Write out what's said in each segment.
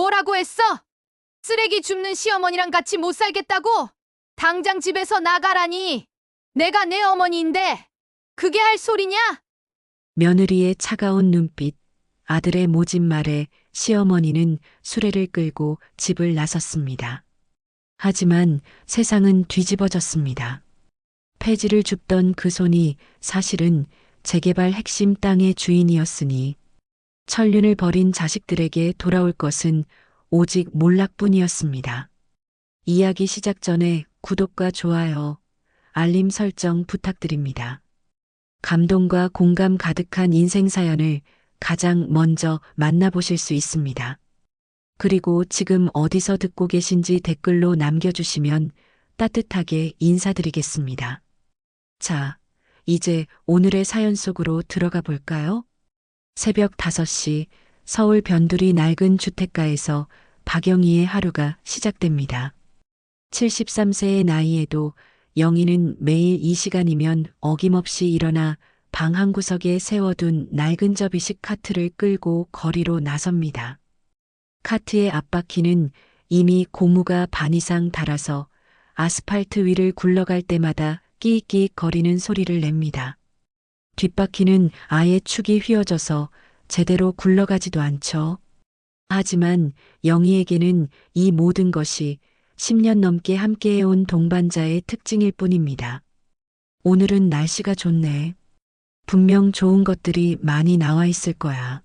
뭐라고 했어? 쓰레기 줍는 시어머니랑 같이 못 살겠다고? 당장 집에서 나가라니. 내가 내 어머니인데 그게 할 소리냐? 며느리의 차가운 눈빛, 아들의 모진 말에 시어머니는 수레를 끌고 집을 나섰습니다. 하지만 세상은 뒤집어졌습니다. 폐지를 줍던 그 손이 사실은 재개발 핵심 땅의 주인이었으니 천륜을 벌인 자식들에게 돌아올 것은 오직 몰락뿐이었습니다. 이야기 시작 전에 구독과 좋아요, 알림 설정 부탁드립니다. 감동과 공감 가득한 인생 사연을 가장 먼저 만나보실 수 있습니다. 그리고 지금 어디서 듣고 계신지 댓글로 남겨주시면 따뜻하게 인사드리겠습니다. 자, 이제 오늘의 사연 속으로 들어가 볼까요? 새벽 5시 서울 변두리 낡은 주택가에서 박영희의 하루가 시작됩니다. 73세의 나이에도 영희는 매일 이 시간이면 어김없이 일어나 방 한 구석에 세워둔 낡은 접이식 카트를 끌고 거리로 나섭니다. 카트의 앞바퀴는 이미 고무가 반 이상 닳아서 아스팔트 위를 굴러갈 때마다 끼익끼익 거리는 소리를 냅니다. 뒷바퀴는 아예 축이 휘어져서 제대로 굴러가지도 않죠. 하지만 영희에게는 이 모든 것이 10년 넘게 함께해온 동반자의 특징일 뿐입니다. 오늘은 날씨가 좋네. 분명 좋은 것들이 많이 나와 있을 거야.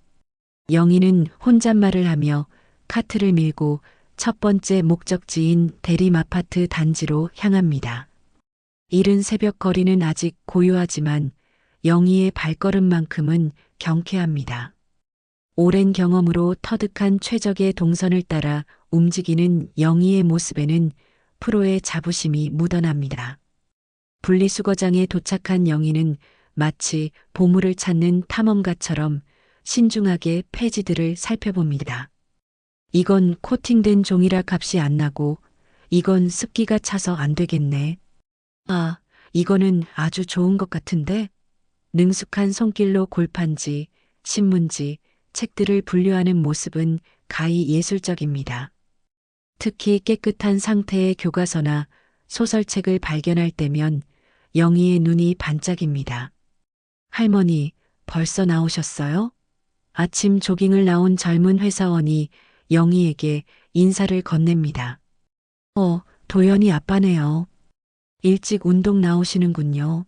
영희는 혼잣말을 하며 카트를 밀고 첫 번째 목적지인 대림 아파트 단지로 향합니다. 이른 새벽 거리는 아직 고요하지만 영희의 발걸음만큼은 경쾌합니다. 오랜 경험으로 터득한 최적의 동선을 따라 움직이는 영희의 모습에는 프로의 자부심이 묻어납니다. 분리수거장에 도착한 영희는 마치 보물을 찾는 탐험가처럼 신중하게 폐지들을 살펴봅니다. 이건 코팅된 종이라 값이 안 나고 이건 습기가 차서 안 되겠네. 아, 이거는 아주 좋은 것 같은데? 능숙한 손길로 골판지, 신문지, 책들을 분류하는 모습은 가히 예술적입니다. 특히 깨끗한 상태의 교과서나 소설책을 발견할 때면 영희의 눈이 반짝입니다. 할머니, 벌써 나오셨어요? 아침 조깅을 나온 젊은 회사원이 영희에게 인사를 건넵니다. 도연이 아빠네요. 일찍 운동 나오시는군요.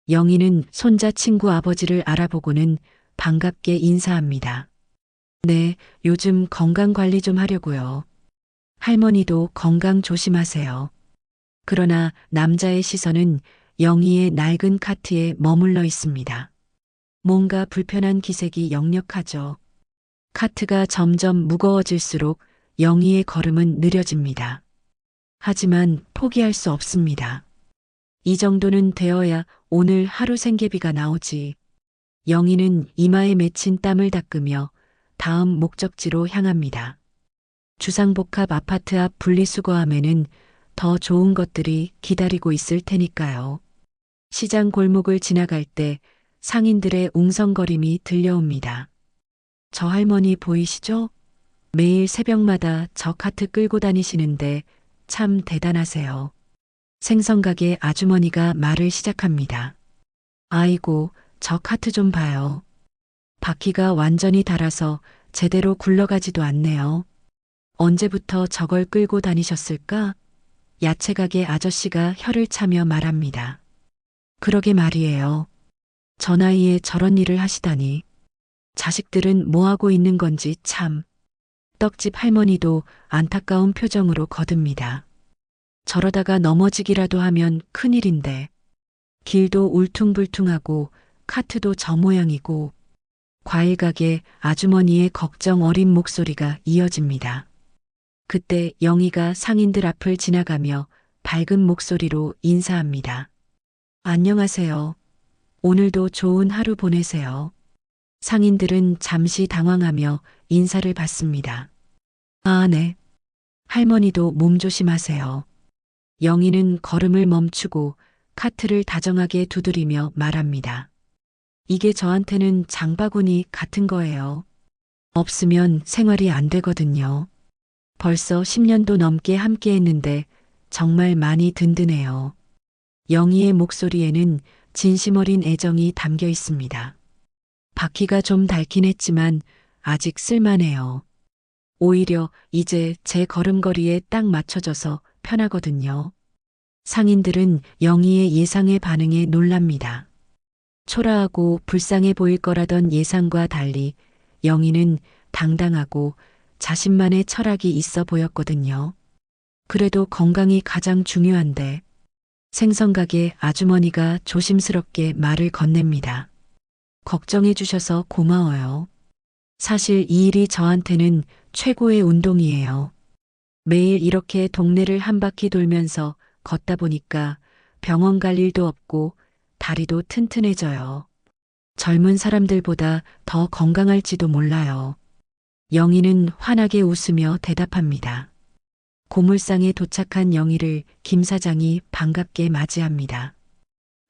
영희는 손자 친구 아버지를 알아보고는 반갑게 인사합니다. 네, 요즘 건강 관리 좀 하려고요. 할머니도 건강 조심하세요. 그러나 남자의 시선은 영희의 낡은 카트에 머물러 있습니다. 뭔가 불편한 기색이 역력하죠. 카트가 점점 무거워질수록 영희의 걸음은 느려집니다. 하지만 포기할 수 없습니다. 이 정도는 되어야 오늘 하루 생계비가 나오지. 영희는 이마에 맺힌 땀을 닦으며 다음 목적지로 향합니다. 주상복합 아파트 앞 분리수거함에는 더 좋은 것들이 기다리고 있을 테니까요. 시장 골목을 지나갈 때 상인들의 웅성거림이 들려옵니다. 저 할머니 보이시죠? 매일 새벽마다 저 카트 끌고 다니시는데 참 대단하세요. 생선가게 아주머니가 말을 시작합니다. 아이고, 저 카트 좀 봐요. 바퀴가 완전히 닳아서 제대로 굴러가지도 않네요. 언제부터 저걸 끌고 다니셨을까? 야채가게 아저씨가 혀를 차며 말합니다. 그러게 말이에요. 저 나이에 저런 일을 하시다니. 자식들은 뭐 하고 있는 건지 참. 떡집 할머니도 안타까운 표정으로 거듭니다. 저러다가 넘어지기라도 하면 큰일인데. 길도 울퉁불퉁하고 카트도 저 모양이고. 과일가게 아주머니의 걱정 어린 목소리가 이어집니다. 그때 영희가 상인들 앞을 지나가며 밝은 목소리로 인사합니다. 안녕하세요. 오늘도 좋은 하루 보내세요. 상인들은 잠시 당황하며 인사를 받습니다. 아, 네. 할머니도 몸 조심하세요. 영희는 걸음을 멈추고 카트를 다정하게 두드리며 말합니다. 이게 저한테는 장바구니 같은 거예요. 없으면 생활이 안 되거든요. 벌써 10년도 넘게 함께 했는데 정말 많이 든든해요. 영희의 목소리에는 진심 어린 애정이 담겨 있습니다. 바퀴가 좀 닳긴 했지만 아직 쓸만해요. 오히려 이제 제 걸음걸이에 딱 맞춰져서 편하거든요. 상인들은 영희의 예상의 반응에 놀랍니다. 초라하고 불쌍해 보일 거라던 예상과 달리 영희는 당당하고 자신만의 철학이 있어 보였거든요. 그래도 건강이 가장 중요한데 생선가게 아주머니가 조심스럽게 말을 건넵니다. 걱정해 주셔서 고마워요. 사실 이 일이 저한테는 최고의 운동이에요. 매일 이렇게 동네를 한 바퀴 돌면서 걷다 보니까 병원 갈 일도 없고 다리도 튼튼해져요. 젊은 사람들보다 더 건강할지도 몰라요. 영희는 환하게 웃으며 대답합니다. 고물상에 도착한 영희를 김 사장이 반갑게 맞이합니다.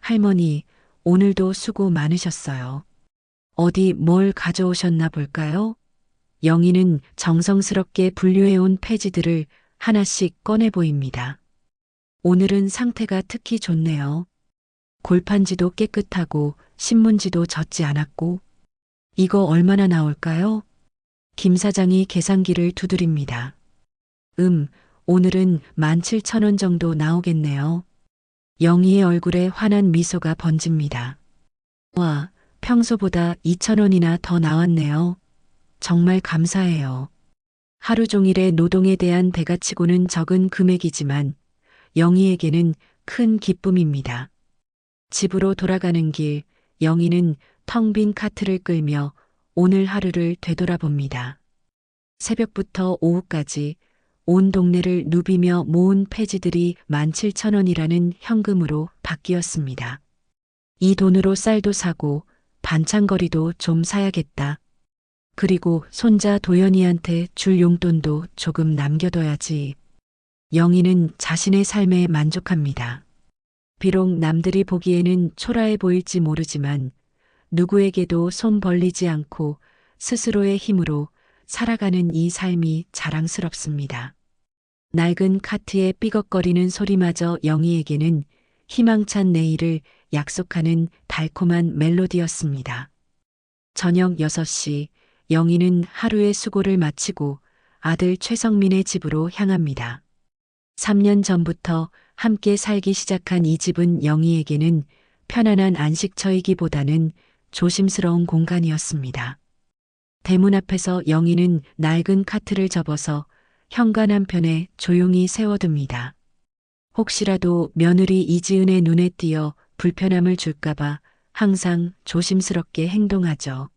할머니, 오늘도 수고 많으셨어요. 어디 뭘 가져오셨나 볼까요? 영희는 정성스럽게 분류해온 폐지들을 하나씩 꺼내 보입니다. 오늘은 상태가 특히 좋네요. 골판지도 깨끗하고 신문지도 젖지 않았고. 이거 얼마나 나올까요? 김 사장이 계산기를 두드립니다. 오늘은 17,000원 정도 나오겠네요. 영희의 얼굴에 환한 미소가 번집니다. 와, 평소보다 2,000원이나 더 나왔네요. 정말 감사해요. 하루 종일의 노동에 대한 대가치고는 적은 금액이지만 영희에게는 큰 기쁨입니다. 집으로 돌아가는 길, 영희는 텅 빈 카트를 끌며 오늘 하루를 되돌아봅니다. 새벽부터 오후까지 온 동네를 누비며 모은 폐지들이 17,000원이라는 현금으로 바뀌었습니다. 이 돈으로 쌀도 사고 반찬거리도 좀 사야겠다. 그리고 손자 도연이한테 줄 용돈도 조금 남겨둬야지. 영희는 자신의 삶에 만족합니다. 비록 남들이 보기에는 초라해 보일지 모르지만 누구에게도 손 벌리지 않고 스스로의 힘으로 살아가는 이 삶이 자랑스럽습니다. 낡은 카트의 삐걱거리는 소리마저 영희에게는 희망찬 내일을 약속하는 달콤한 멜로디였습니다. 저녁 6시 영희는 하루의 수고를 마치고 아들 최성민의 집으로 향합니다. 3년 전부터 함께 살기 시작한 이 집은 영희에게는 편안한 안식처이기보다는 조심스러운 공간이었습니다. 대문 앞에서 영희는 낡은 카트를 접어서 현관 한편에 조용히 세워둡니다. 혹시라도 며느리 이지은의 눈에 띄어 불편함을 줄까봐 항상 조심스럽게 행동하죠.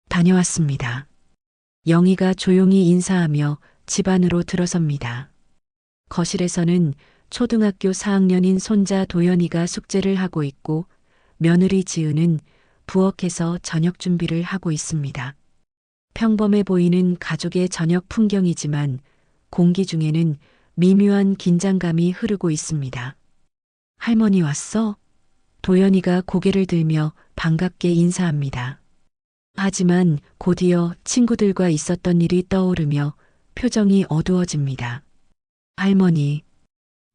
다녀왔습니다. 영희가 조용히 인사하며 집 안으로 들어섭니다. 거실에서는 초등학교 4학년인 손자 도연이가 숙제를 하고 있고 며느리 지은은 부엌에서 저녁 준비를 하고 있습니다. 평범해 보이는 가족의 저녁 풍경이지만 공기 중에는 미묘한 긴장감이 흐르고 있습니다. 할머니 왔어? 도연이가 고개를 들며 반갑게 인사합니다. 하지만 곧이어 친구들과 있었던 일이 떠오르며 표정이 어두워집니다. 할머니,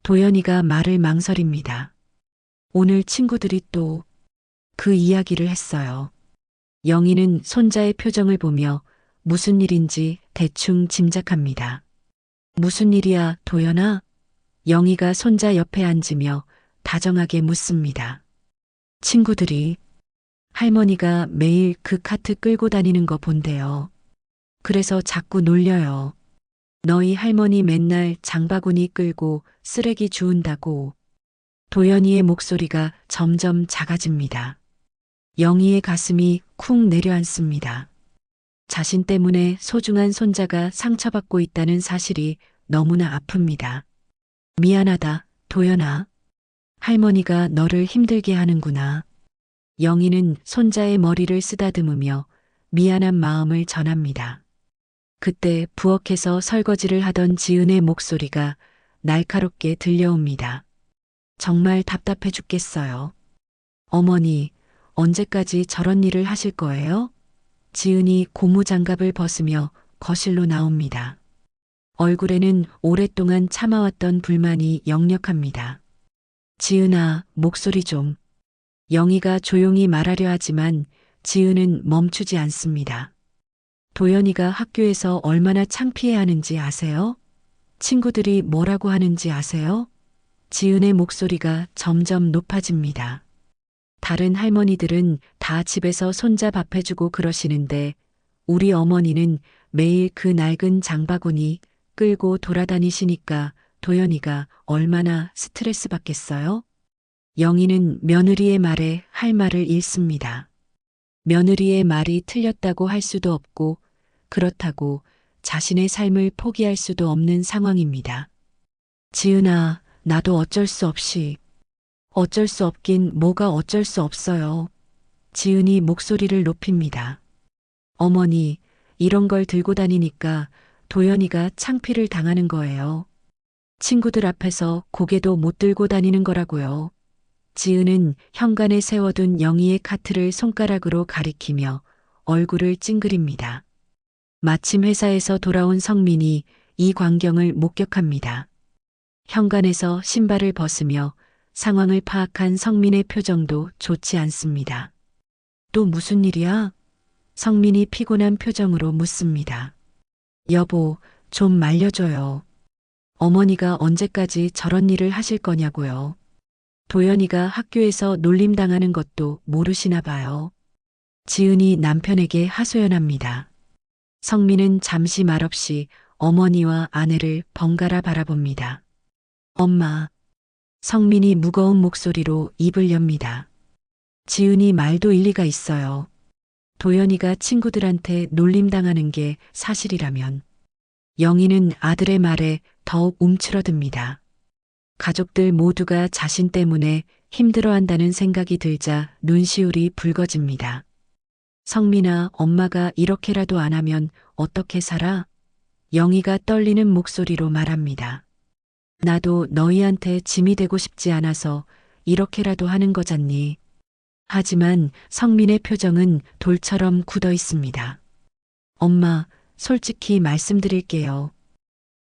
도연이가 말을 망설입니다. 오늘 친구들이 또 그 이야기를 했어요. 영희는 손자의 표정을 보며 무슨 일인지 대충 짐작합니다. 무슨 일이야, 도연아? 영희가 손자 옆에 앉으며 다정하게 묻습니다. 친구들이 할머니가 매일 그 카트 끌고 다니는 거 본대요. 그래서 자꾸 놀려요. 너희 할머니 맨날 장바구니 끌고 쓰레기 주운다고. 도연이의 목소리가 점점 작아집니다. 영희의 가슴이 쿵 내려앉습니다. 자신 때문에 소중한 손자가 상처받고 있다는 사실이 너무나 아픕니다. 미안하다, 도연아. 할머니가 너를 힘들게 하는구나. 영희는 손자의 머리를 쓰다듬으며 미안한 마음을 전합니다. 그때 부엌에서 설거지를 하던 지은의 목소리가 날카롭게 들려옵니다. 정말 답답해 죽겠어요. 어머니, 언제까지 저런 일을 하실 거예요? 지은이 고무장갑을 벗으며 거실로 나옵니다. 얼굴에는 오랫동안 참아왔던 불만이 역력합니다. 지은아, 목소리 좀. 영희가 조용히 말하려 하지만 지은은 멈추지 않습니다. 도연이가 학교에서 얼마나 창피해하는지 아세요? 친구들이 뭐라고 하는지 아세요? 지은의 목소리가 점점 높아집니다. 다른 할머니들은 다 집에서 손자 밥 해주고 그러시는데 우리 어머니는 매일 그 낡은 장바구니 끌고 돌아다니시니까 도연이가 얼마나 스트레스 받겠어요? 영희는 며느리의 말에 할 말을 잃습니다. 며느리의 말이 틀렸다고 할 수도 없고 그렇다고 자신의 삶을 포기할 수도 없는 상황입니다. 지은아, 나도 어쩔 수 없긴 뭐가 어쩔 수 없어요. 지은이 목소리를 높입니다. 어머니, 이런 걸 들고 다니니까 도연이가 창피를 당하는 거예요. 친구들 앞에서 고개도 못 들고 다니는 거라고요. 지은은 현관에 세워둔 영희의 카트를 손가락으로 가리키며 얼굴을 찡그립니다. 마침 회사에서 돌아온 성민이 이 광경을 목격합니다. 현관에서 신발을 벗으며 상황을 파악한 성민의 표정도 좋지 않습니다. 또 무슨 일이야? 성민이 피곤한 표정으로 묻습니다. 여보, 좀 말려줘요. 어머니가 언제까지 저런 일을 하실 거냐고요. 도연이가 학교에서 놀림당하는 것도 모르시나 봐요. 지은이 남편에게 하소연합니다. 성민은 잠시 말없이 어머니와 아내를 번갈아 바라봅니다. 엄마. 성민이 무거운 목소리로 입을 엽니다. 지은이 말도 일리가 있어요. 도연이가 친구들한테 놀림당하는 게 사실이라면. 영희는 아들의 말에 더욱 움츠러듭니다. 가족들 모두가 자신 때문에 힘들어한다는 생각이 들자 눈시울이 붉어집니다. 성민아, 엄마가 이렇게라도 안 하면 어떻게 살아? 영희가 떨리는 목소리로 말합니다. 나도 너희한테 짐이 되고 싶지 않아서 이렇게라도 하는 거잖니. 하지만 성민의 표정은 돌처럼 굳어 있습니다. 엄마, 솔직히 말씀드릴게요.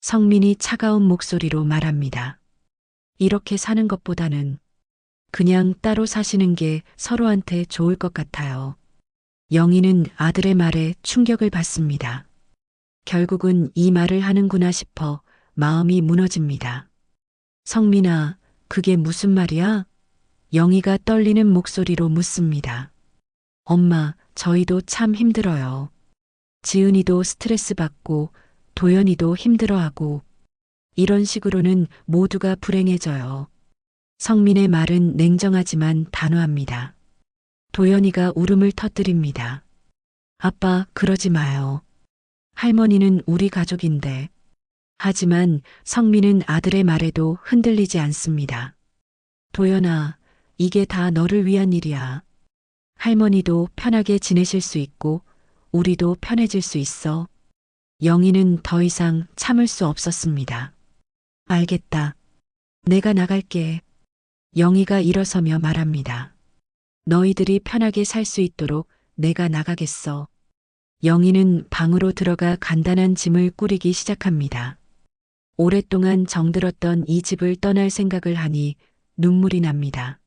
성민이 차가운 목소리로 말합니다. 이렇게 사는 것보다는 그냥 따로 사시는 게 서로한테 좋을 것 같아요. 영희는 아들의 말에 충격을 받습니다. 결국은 이 말을 하는구나 싶어 마음이 무너집니다. 성민아, 그게 무슨 말이야? 영희가 떨리는 목소리로 묻습니다. 엄마, 저희도 참 힘들어요. 지은이도 스트레스 받고 도연이도 힘들어하고 이런 식으로는 모두가 불행해져요. 성민의 말은 냉정하지만 단호합니다. 도연이가 울음을 터뜨립니다. 아빠, 그러지 마요. 할머니는 우리 가족인데. 하지만 성민은 아들의 말에도 흔들리지 않습니다. 도연아, 이게 다 너를 위한 일이야. 할머니도 편하게 지내실 수 있고 우리도 편해질 수 있어. 영희는 더 이상 참을 수 없었습니다. 알겠다. 내가 나갈게. 영희가 일어서며 말합니다. 너희들이 편하게 살 수 있도록 내가 나가겠어. 영희는 방으로 들어가 간단한 짐을 꾸리기 시작합니다. 오랫동안 정들었던 이 집을 떠날 생각을 하니 눈물이 납니다.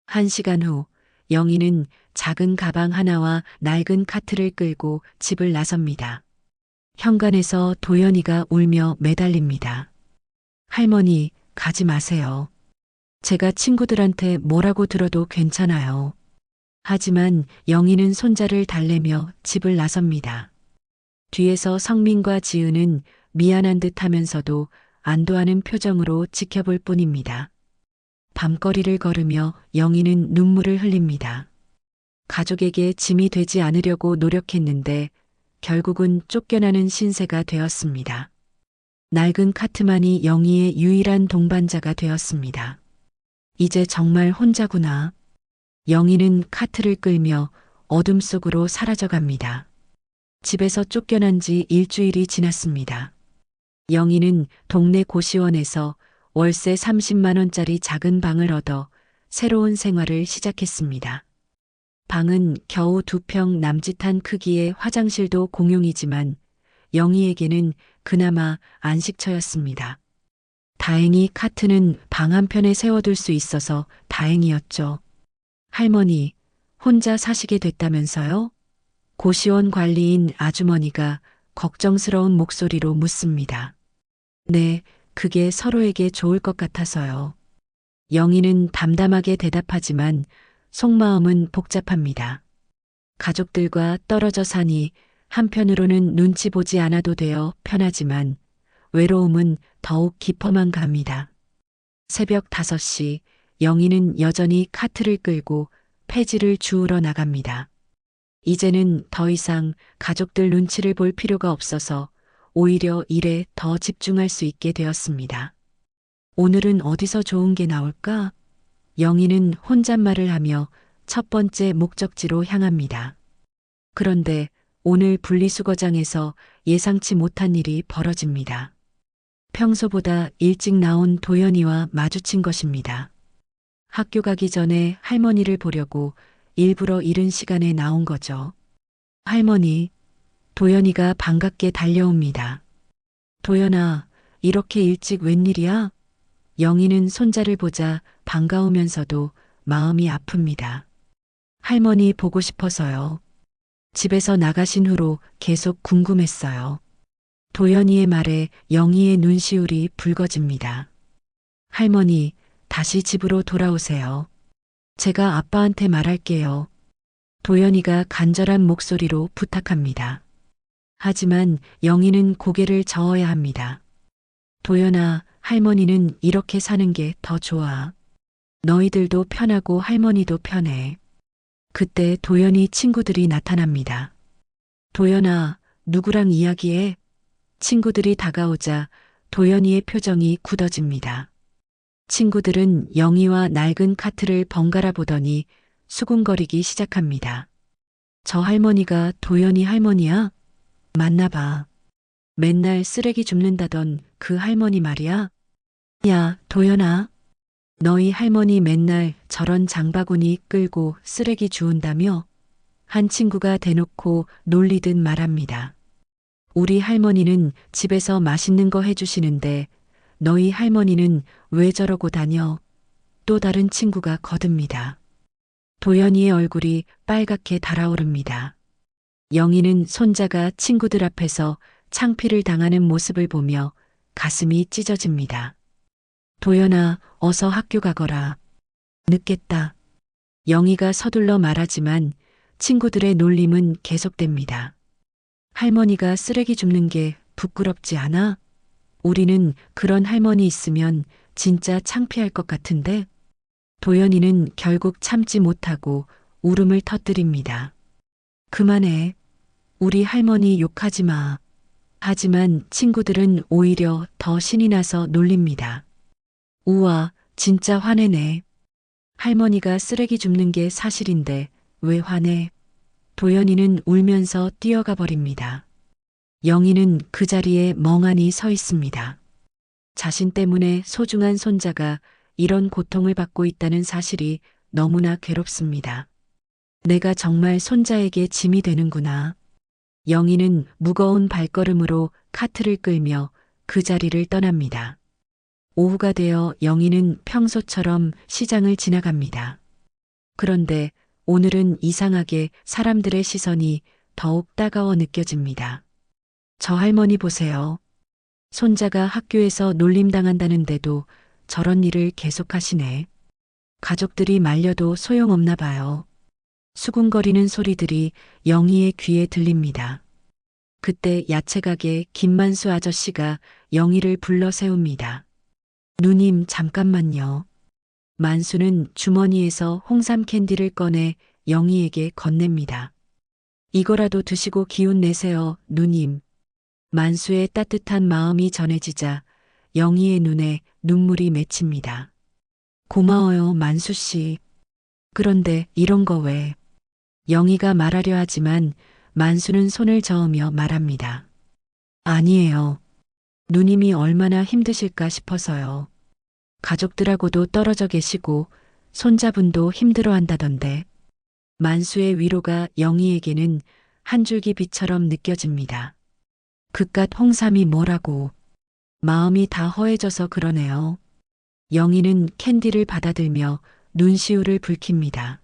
1시간 후 영희는 작은 가방 하나와 낡은 카트를 끌고 집을 나섭니다. 현관에서 도연이가 울며 매달립니다. 할머니, 가지 마세요. 제가 친구들한테 뭐라고 들어도 괜찮아요. 하지만 영희는 손자를 달래며 집을 나섭니다. 뒤에서 성민과 지은은 미안한 듯 하면서도 안도하는 표정으로 지켜볼 뿐입니다. 밤거리를 걸으며 영희는 눈물을 흘립니다. 가족에게 짐이 되지 않으려고 노력했는데 결국은 쫓겨나는 신세가 되었습니다. 낡은 카트만이 영희의 유일한 동반자가 되었습니다. 이제 정말 혼자구나. 영희는 카트를 끌며 어둠 속으로 사라져갑니다. 집에서 쫓겨난 지 일주일이 지났습니다. 영희는 동네 고시원에서 월세 30만 원짜리 작은 방을 얻어 새로운 생활을 시작했습니다. 방은 겨우 2평 남짓한 크기의 화장실도 공용이지만 영희에게는 그나마 안식처였습니다. 다행히 카트는 방 한편에 세워둘 수 있어서 다행이었죠. 할머니, 혼자 사시게 됐다면서요? 고시원 관리인 아주머니가 걱정스러운 목소리로 묻습니다. 네, 그게 서로에게 좋을 것 같아서요. 영희는 담담하게 대답하지만 속마음은 복잡합니다. 가족들과 떨어져 사니 한편으로는 눈치 보지 않아도 되어 편하지만 외로움은 더욱 깊어만 갑니다. 새벽 5시 영희는 여전히 카트를 끌고 폐지를 주우러 나갑니다. 이제는 더 이상 가족들 눈치를 볼 필요가 없어서 오히려 일에 더 집중할 수 있게 되었습니다. 오늘은 어디서 좋은 게 나올까? 영희는 혼잣말을 하며 첫 번째 목적지로 향합니다. 그런데 오늘 분리수거장에서 예상치 못한 일이 벌어집니다. 평소보다 일찍 나온 도연이와 마주친 것입니다. 학교 가기 전에 할머니를 보려고 일부러 이른 시간에 나온 거죠. 할머니, 도연이가 반갑게 달려옵니다. 도연아, 이렇게 일찍 웬일이야? 영희는 손자를 보자 반가우면서도 마음이 아픕니다. 할머니 보고 싶어서요. 집에서 나가신 후로 계속 궁금했어요. 도연이의 말에 영희의 눈시울이 붉어집니다. 할머니, 다시 집으로 돌아오세요. 제가 아빠한테 말할게요. 도연이가 간절한 목소리로 부탁합니다. 하지만 영희는 고개를 저어야 합니다. 도연아, 할머니는 이렇게 사는 게 더 좋아. 너희들도 편하고 할머니도 편해. 그때 도연이 친구들이 나타납니다. 도연아, 누구랑 이야기해? 친구들이 다가오자 도연이의 표정이 굳어집니다. 친구들은 영희와 낡은 카트를 번갈아 보더니 수군거리기 시작합니다. 저 할머니가 도연이 할머니야? 맞나 봐. 맨날 쓰레기 줍는다던 그 할머니 말이야? 야, 도연아. 너희 할머니 맨날 저런 장바구니 끌고 쓰레기 주운다며? 한 친구가 대놓고 놀리듯 말합니다. 우리 할머니는 집에서 맛있는 거 해주시는데 너희 할머니는 왜 저러고 다녀? 또 다른 친구가 거듭니다. 도연이의 얼굴이 빨갛게 달아오릅니다. 영희는 손자가 친구들 앞에서 창피를 당하는 모습을 보며 가슴이 찢어집니다. 도연아, 어서 학교 가거라. 늦겠다. 영희가 서둘러 말하지만 친구들의 놀림은 계속됩니다. 할머니가 쓰레기 줍는 게 부끄럽지 않아? 우리는 그런 할머니 있으면 진짜 창피할 것 같은데? 도연이는 결국 참지 못하고 울음을 터뜨립니다. 그만해. 우리 할머니 욕하지 마. 하지만 친구들은 오히려 더 신이 나서 놀립니다. 우와, 진짜 화내네. 할머니가 쓰레기 줍는 게 사실인데 왜 화내? 도연이는 울면서 뛰어가 버립니다. 영희는 그 자리에 멍하니 서 있습니다. 자신 때문에 소중한 손자가 이런 고통을 받고 있다는 사실이 너무나 괴롭습니다. 내가 정말 손자에게 짐이 되는구나. 영희는 무거운 발걸음으로 카트를 끌며 그 자리를 떠납니다. 오후가 되어 영희는 평소처럼 시장을 지나갑니다. 그런데 오늘은 이상하게 사람들의 시선이 더욱 따가워 느껴집니다. 저 할머니 보세요. 손자가 학교에서 놀림당한다는데도 저런 일을 계속하시네. 가족들이 말려도 소용없나 봐요. 수군거리는 소리들이 영희의 귀에 들립니다. 그때 야채가게 김만수 아저씨가 영희를 불러 세웁니다. 누님, 잠깐만요. 만수는 주머니에서 홍삼 캔디를 꺼내 영희에게 건넵니다. 이거라도 드시고 기운 내세요, 누님. 만수의 따뜻한 마음이 전해지자 영희의 눈에 눈물이 맺힙니다. 고마워요, 만수 씨. 그런데 이런 거 왜? 영희가 말하려 하지만 만수는 손을 저으며 말합니다. 아니에요. 누님이 얼마나 힘드실까 싶어서요. 가족들하고도 떨어져 계시고 손자분도 힘들어 한다던데. 만수의 위로가 영희에게는 한 줄기 빛처럼 느껴집니다. 그깟 홍삼이 뭐라고. 마음이 다 허해져서 그러네요. 영희는 캔디를 받아들며 눈시울을 붉힙니다.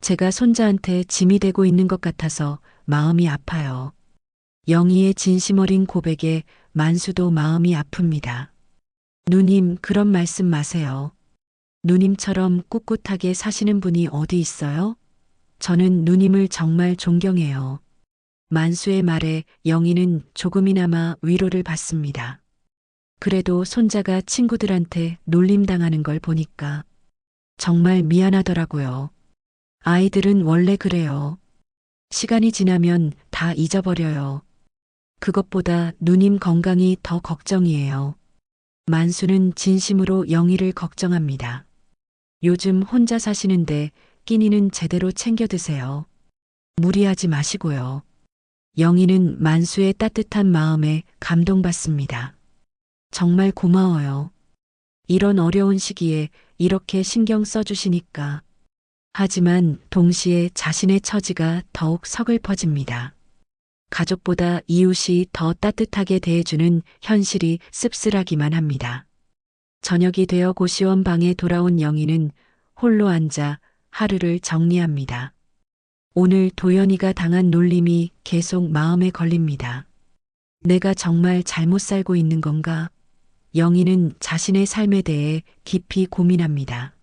제가 손자한테 짐이 되고 있는 것 같아서 마음이 아파요. 영희의 진심 어린 고백에 만수도 마음이 아픕니다. 누님, 그런 말씀 마세요. 누님처럼 꿋꿋하게 사시는 분이 어디 있어요? 저는 누님을 정말 존경해요. 만수의 말에 영희는 조금이나마 위로를 받습니다. 그래도 손자가 친구들한테 놀림당하는 걸 보니까 정말 미안하더라고요. 아이들은 원래 그래요. 시간이 지나면 다 잊어버려요. 그것보다 누님 건강이 더 걱정이에요. 만수는 진심으로 영희를 걱정합니다. 요즘 혼자 사시는데 끼니는 제대로 챙겨 드세요. 무리하지 마시고요. 영희는 만수의 따뜻한 마음에 감동받습니다. 정말 고마워요. 이런 어려운 시기에 이렇게 신경 써주시니까. 하지만 동시에 자신의 처지가 더욱 서글퍼집니다. 가족보다 이웃이 더 따뜻하게 대해주는 현실이 씁쓸하기만 합니다. 저녁이 되어 고시원 방에 돌아온 영희는 홀로 앉아 하루를 정리합니다. 오늘 도연이가 당한 놀림이 계속 마음에 걸립니다. 내가 정말 잘못 살고 있는 건가? 영희는 자신의 삶에 대해 깊이 고민합니다.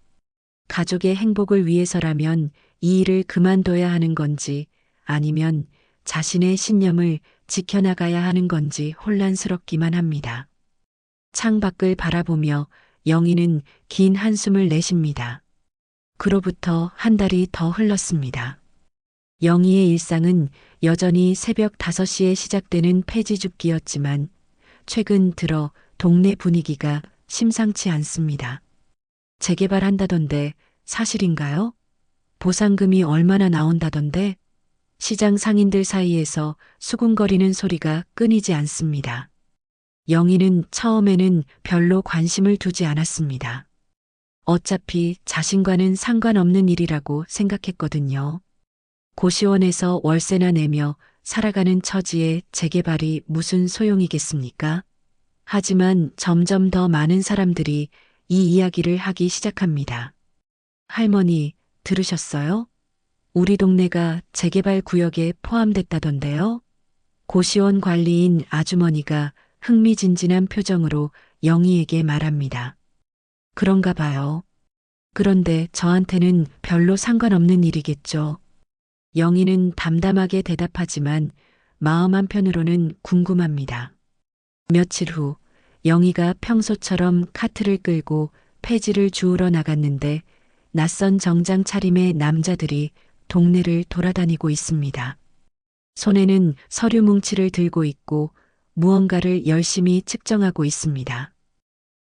가족의 행복을 위해서라면 이 일을 그만둬야 하는 건지 아니면 자신의 신념을 지켜나가야 하는 건지 혼란스럽기만 합니다. 창밖을 바라보며 영희는 긴 한숨을 내쉽니다. 그로부터 한 달이 더 흘렀습니다. 영희의 일상은 여전히 새벽 5시에 시작되는 폐지줍기였지만 최근 들어 동네 분위기가 심상치 않습니다. 재개발한다던데 사실인가요? 보상금이 얼마나 나온다던데? 시장 상인들 사이에서 수군거리는 소리가 끊이지 않습니다. 영희는 처음에는 별로 관심을 두지 않았습니다. 어차피 자신과는 상관없는 일이라고 생각했거든요. 고시원에서 월세나 내며 살아가는 처지에 재개발이 무슨 소용이겠습니까? 하지만 점점 더 많은 사람들이 이 이야기를 하기 시작합니다. 할머니, 들으셨어요? 우리 동네가 재개발 구역에 포함됐다던데요? 고시원 관리인 아주머니가 흥미진진한 표정으로 영희에게 말합니다. 그런가 봐요. 그런데 저한테는 별로 상관없는 일이겠죠. 영희는 담담하게 대답하지만 마음 한편으로는 궁금합니다. 며칠 후 영희가 평소처럼 카트를 끌고 폐지를 주우러 나갔는데 낯선 정장 차림의 남자들이 동네를 돌아다니고 있습니다. 손에는 서류 뭉치를 들고 있고 무언가를 열심히 측정하고 있습니다.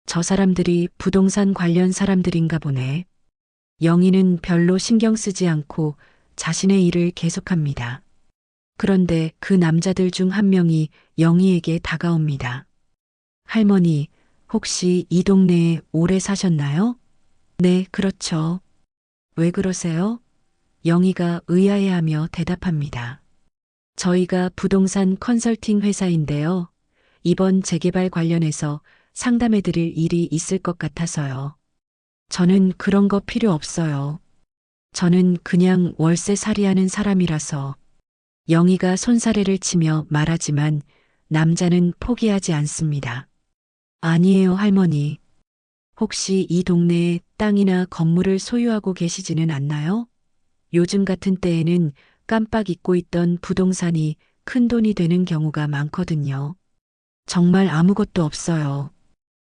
저 사람들이 부동산 관련 사람들인가 보네. 영희는 별로 신경 쓰지 않고 자신의 일을 계속합니다. 그런데 그 남자들 중 한 명이 영희에게 다가옵니다. 할머니, 혹시 이 동네에 오래 사셨나요? 네, 그렇죠. 왜 그러세요? 영희가 의아해하며 대답합니다. 저희가 부동산 컨설팅 회사인데요. 이번 재개발 관련해서 상담해드릴 일이 있을 것 같아서요. 저는 그런 거 필요 없어요. 저는 그냥 월세살이하는 사람이라서. 영희가 손사래를 치며 말하지만 남자는 포기하지 않습니다. 아니에요, 할머니. 혹시 이 동네에 땅이나 건물을 소유하고 계시지는 않나요? 요즘 같은 때에는 깜빡 잊고 있던 부동산이 큰돈이 되는 경우가 많거든요. 정말 아무것도 없어요.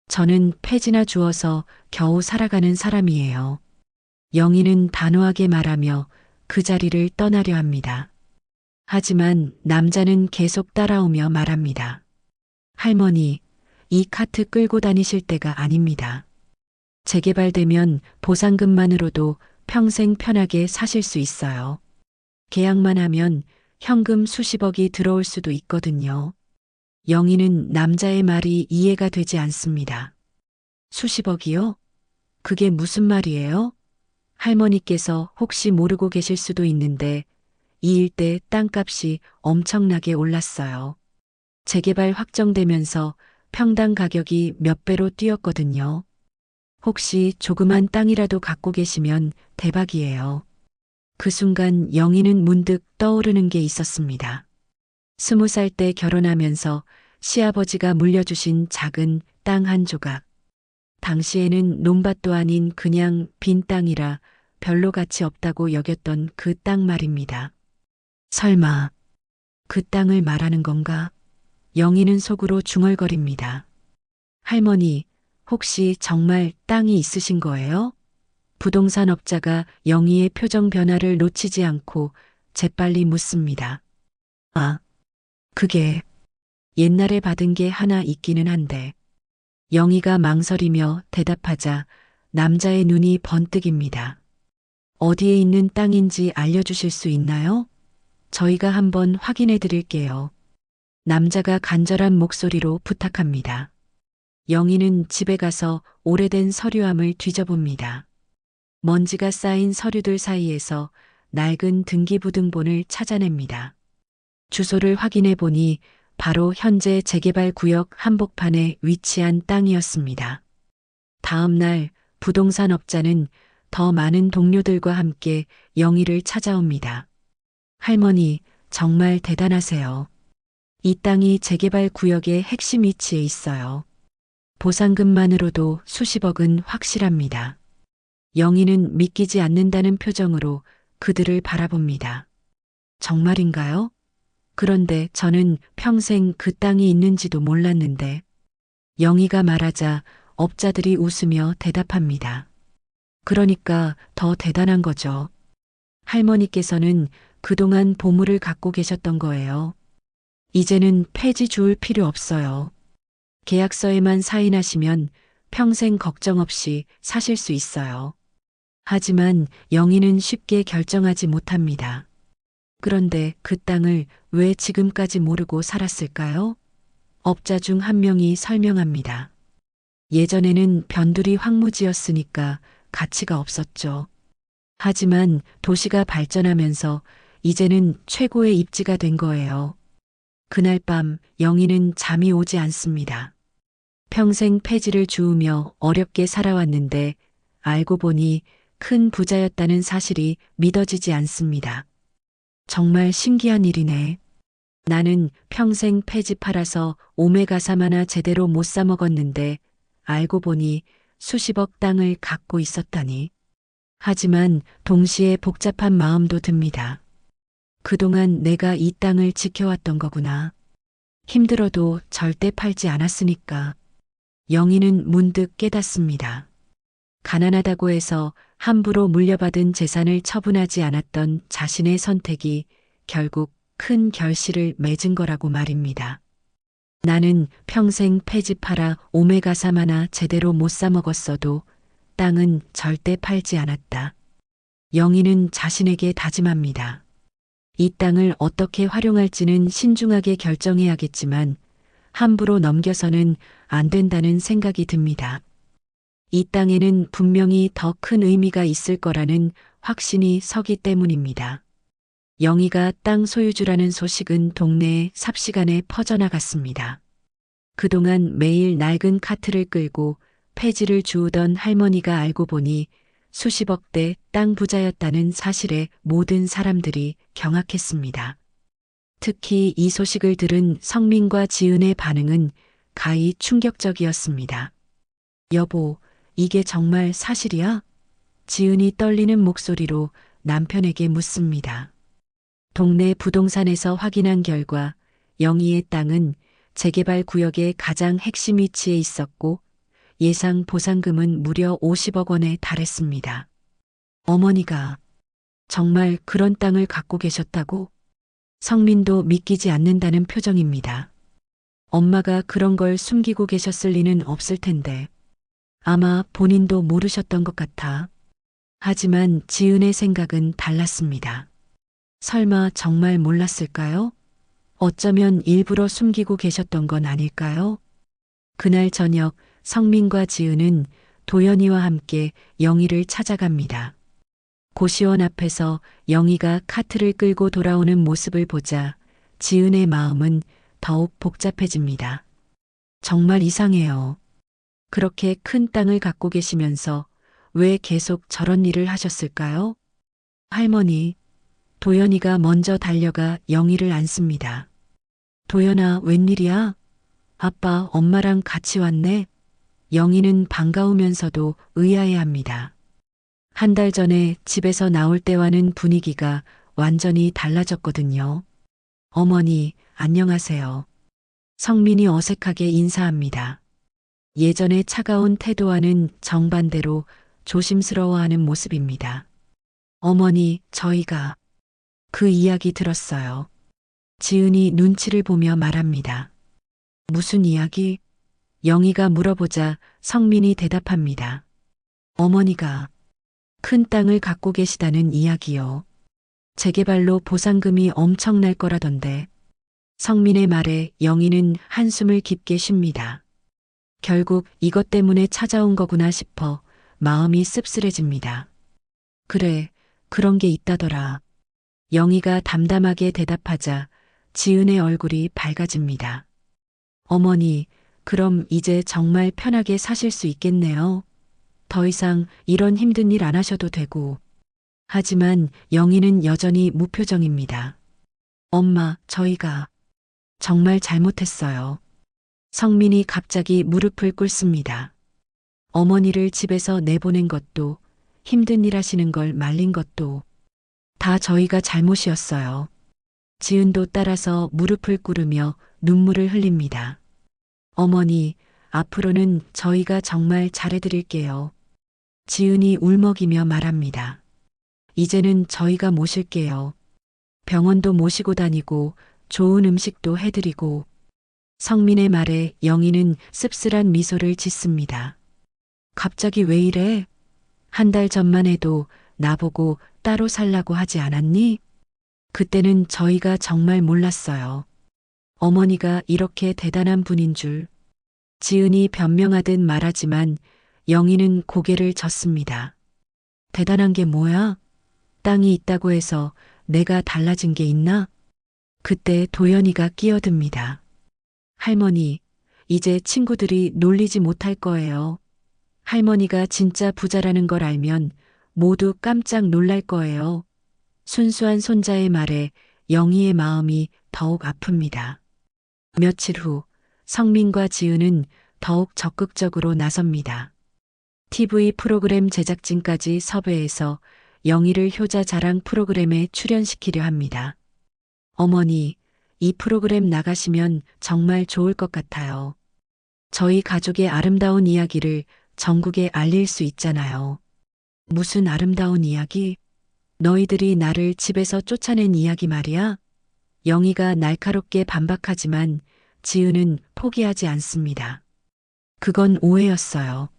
저는 폐지나 주워서 겨우 살아가는 사람이에요. 영희는 단호하게 말하며 그 자리를 떠나려 합니다. 하지만 남자는 계속 따라오며 말합니다. 할머니, 이 카트 끌고 다니실 때가 아닙니다. 재개발되면 보상금만으로도 평생 편하게 사실 수 있어요. 계약만 하면 현금 수십억이 들어올 수도 있거든요. 영희는 남자의 말이 이해가 되지 않습니다. 수십억이요? 그게 무슨 말이에요? 할머니께서 혹시 모르고 계실 수도 있는데 이 일대 땅값이 엄청나게 올랐어요. 재개발 확정되면서 평당 가격이 몇 배로 뛰었거든요. 혹시 조그만 땅이라도 갖고 계시면 대박이에요. 그 순간 영희는 문득 떠오르는 게 있었습니다. 20살 때 결혼하면서 시아버지가 물려주신 작은 땅 한 조각. 당시에는 논밭도 아닌 그냥 빈 땅이라 별로 가치 없다고 여겼던 그 땅 말입니다. 설마 그 땅을 말하는 건가? 영희는 속으로 중얼거립니다. 할머니, 혹시 정말 땅이 있으신 거예요? 부동산 업자가 영희의 표정 변화를 놓치지 않고 재빨리 묻습니다. 아, 그게 옛날에 받은 게 하나 있기는 한데. 영희가 망설이며 대답하자 남자의 눈이 번뜩입니다. 어디에 있는 땅인지 알려주실 수 있나요? 저희가 한번 확인해 드릴게요. 남자가 간절한 목소리로 부탁합니다. 영희는 집에 가서 오래된 서류함을 뒤져봅니다. 먼지가 쌓인 서류들 사이에서 낡은 등기부등본을 찾아냅니다. 주소를 확인해 보니 바로 현재 재개발 구역 한복판에 위치한 땅이었습니다. 다음 날 부동산 업자는 더 많은 동료들과 함께 영희를 찾아옵니다. 할머니, 정말 대단하세요. 이 땅이 재개발 구역의 핵심 위치에 있어요. 보상금만으로도 수십억은 확실합니다. 영희는 믿기지 않는다는 표정으로 그들을 바라봅니다. 정말인가요? 그런데 저는 평생 그 땅이 있는지도 몰랐는데. 영희가 말하자 업자들이 웃으며 대답합니다. 그러니까 더 대단한 거죠. 할머니께서는 그동안 보물을 갖고 계셨던 거예요. 이제는 폐지 줄 필요 없어요. 계약서에만 사인하시면 평생 걱정 없이 사실 수 있어요. 하지만 영희는 쉽게 결정하지 못합니다. 그런데 그 땅을 왜 지금까지 모르고 살았을까요? 업자 중 한 명이 설명합니다. 예전에는 변두리 황무지였으니까 가치가 없었죠. 하지만 도시가 발전하면서 이제는 최고의 입지가 된 거예요. 그날 밤 영희는 잠이 오지 않습니다. 평생 폐지를 주우며 어렵게 살아왔는데 알고 보니 큰 부자였다는 사실이 믿어지지 않습니다. 정말 신기한 일이네. 나는 평생 폐지 팔아서 오메가3 하나 제대로 못 사 먹었는데 알고 보니 수십억 땅을 갖고 있었다니. 하지만 동시에 복잡한 마음도 듭니다. 그동안 내가 이 땅을 지켜왔던 거구나. 힘들어도 절대 팔지 않았으니까. 영희는 문득 깨닫습니다. 가난하다고 해서 함부로 물려받은 재산을 처분하지 않았던 자신의 선택이 결국 큰 결실을 맺은 거라고 말입니다. 나는 평생 폐지 팔아 오메가3 하나 제대로 못 사 먹었어도 땅은 절대 팔지 않았다. 영희는 자신에게 다짐합니다. 이 땅을 어떻게 활용할지는 신중하게 결정해야겠지만 함부로 넘겨서는 안 된다는 생각이 듭니다. 이 땅에는 분명히 더 큰 의미가 있을 거라는 확신이 서기 때문입니다. 영희가 땅 소유주라는 소식은 동네에 삽시간에 퍼져나갔습니다. 그동안 매일 낡은 카트를 끌고 폐지를 주우던 할머니가 알고 보니 수십억대 땅 부자였다는 사실에 모든 사람들이 경악했습니다. 특히 이 소식을 들은 성민과 지은의 반응은 가히 충격적이었습니다. 여보, 이게 정말 사실이야? 지은이 떨리는 목소리로 남편에게 묻습니다. 동네 부동산에서 확인한 결과 영희의 땅은 재개발 구역의 가장 핵심 위치에 있었고 예상 보상금은 무려 50억 원에 달했습니다. 어머니가 정말 그런 땅을 갖고 계셨다고? 성민도 믿기지 않는다는 표정입니다. 엄마가 그런 걸 숨기고 계셨을 리는 없을 텐데 아마 본인도 모르셨던 것 같아. 하지만 지은의 생각은 달랐습니다. 설마 정말 몰랐을까요? 어쩌면 일부러 숨기고 계셨던 건 아닐까요? 그날 저녁 성민과 지은은 도연이와 함께 영희를 찾아갑니다. 고시원 앞에서 영희가 카트를 끌고 돌아오는 모습을 보자 지은의 마음은 더욱 복잡해집니다. 정말 이상해요. 그렇게 큰 땅을 갖고 계시면서 왜 계속 저런 일을 하셨을까요? 할머니, 도연이가 먼저 달려가 영희를 안습니다. 도연아, 웬일이야? 아빠, 엄마랑 같이 왔네? 영희는 반가우면서도 의아해합니다. 한 달 전에 집에서 나올 때와는 분위기가 완전히 달라졌거든요. 어머니, 안녕하세요. 성민이 어색하게 인사합니다. 예전의 차가운 태도와는 정반대로 조심스러워하는 모습입니다. 어머니, 저희가 그 이야기 들었어요. 지은이 눈치를 보며 말합니다. 무슨 이야기? 영희가 물어보자 성민이 대답합니다. 어머니가 큰 땅을 갖고 계시다는 이야기요. 재개발로 보상금이 엄청날 거라던데. 성민의 말에 영희는 한숨을 깊게 쉽니다. 결국 이것 때문에 찾아온 거구나 싶어 마음이 씁쓸해집니다. 그래, 그런 게 있다더라. 영희가 담담하게 대답하자 지은의 얼굴이 밝아집니다. 어머니, 그럼 이제 정말 편하게 사실 수 있겠네요. 더 이상 이런 힘든 일 안 하셔도 되고. 하지만 영희는 여전히 무표정입니다. 엄마, 저희가 정말 잘못했어요. 성민이 갑자기 무릎을 꿇습니다. 어머니를 집에서 내보낸 것도, 힘든 일 하시는 걸 말린 것도 다 저희가 잘못이었어요. 지은도 따라서 무릎을 꿇으며 눈물을 흘립니다. 어머니, 앞으로는 저희가 정말 잘해드릴게요. 지은이 울먹이며 말합니다. 이제는 저희가 모실게요. 병원도 모시고 다니고 좋은 음식도 해드리고. 성민의 말에 영희는 씁쓸한 미소를 짓습니다. 갑자기 왜 이래? 한 달 전만 해도 나보고 따로 살라고 하지 않았니? 그때는 저희가 정말 몰랐어요. 어머니가 이렇게 대단한 분인 줄. 지은이 변명하듯 말하지만 영희는 고개를 젓습니다. 대단한 게 뭐야? 땅이 있다고 해서 내가 달라진 게 있나? 그때 도연이가 끼어듭니다. 할머니, 이제 친구들이 놀리지 못할 거예요. 할머니가 진짜 부자라는 걸 알면 모두 깜짝 놀랄 거예요. 순수한 손자의 말에 영희의 마음이 더욱 아픕니다. 며칠 후 성민과 지은은 더욱 적극적으로 나섭니다. TV 프로그램 제작진까지 섭외해서 영희를 효자 자랑 프로그램에 출연시키려 합니다. 어머니, 이 프로그램 나가시면 정말 좋을 것 같아요. 저희 가족의 아름다운 이야기를 전국에 알릴 수 있잖아요. 무슨 아름다운 이야기? 너희들이 나를 집에서 쫓아낸 이야기 말이야? 영희가 날카롭게 반박하지만 지은은 포기하지 않습니다. 그건 오해였어요.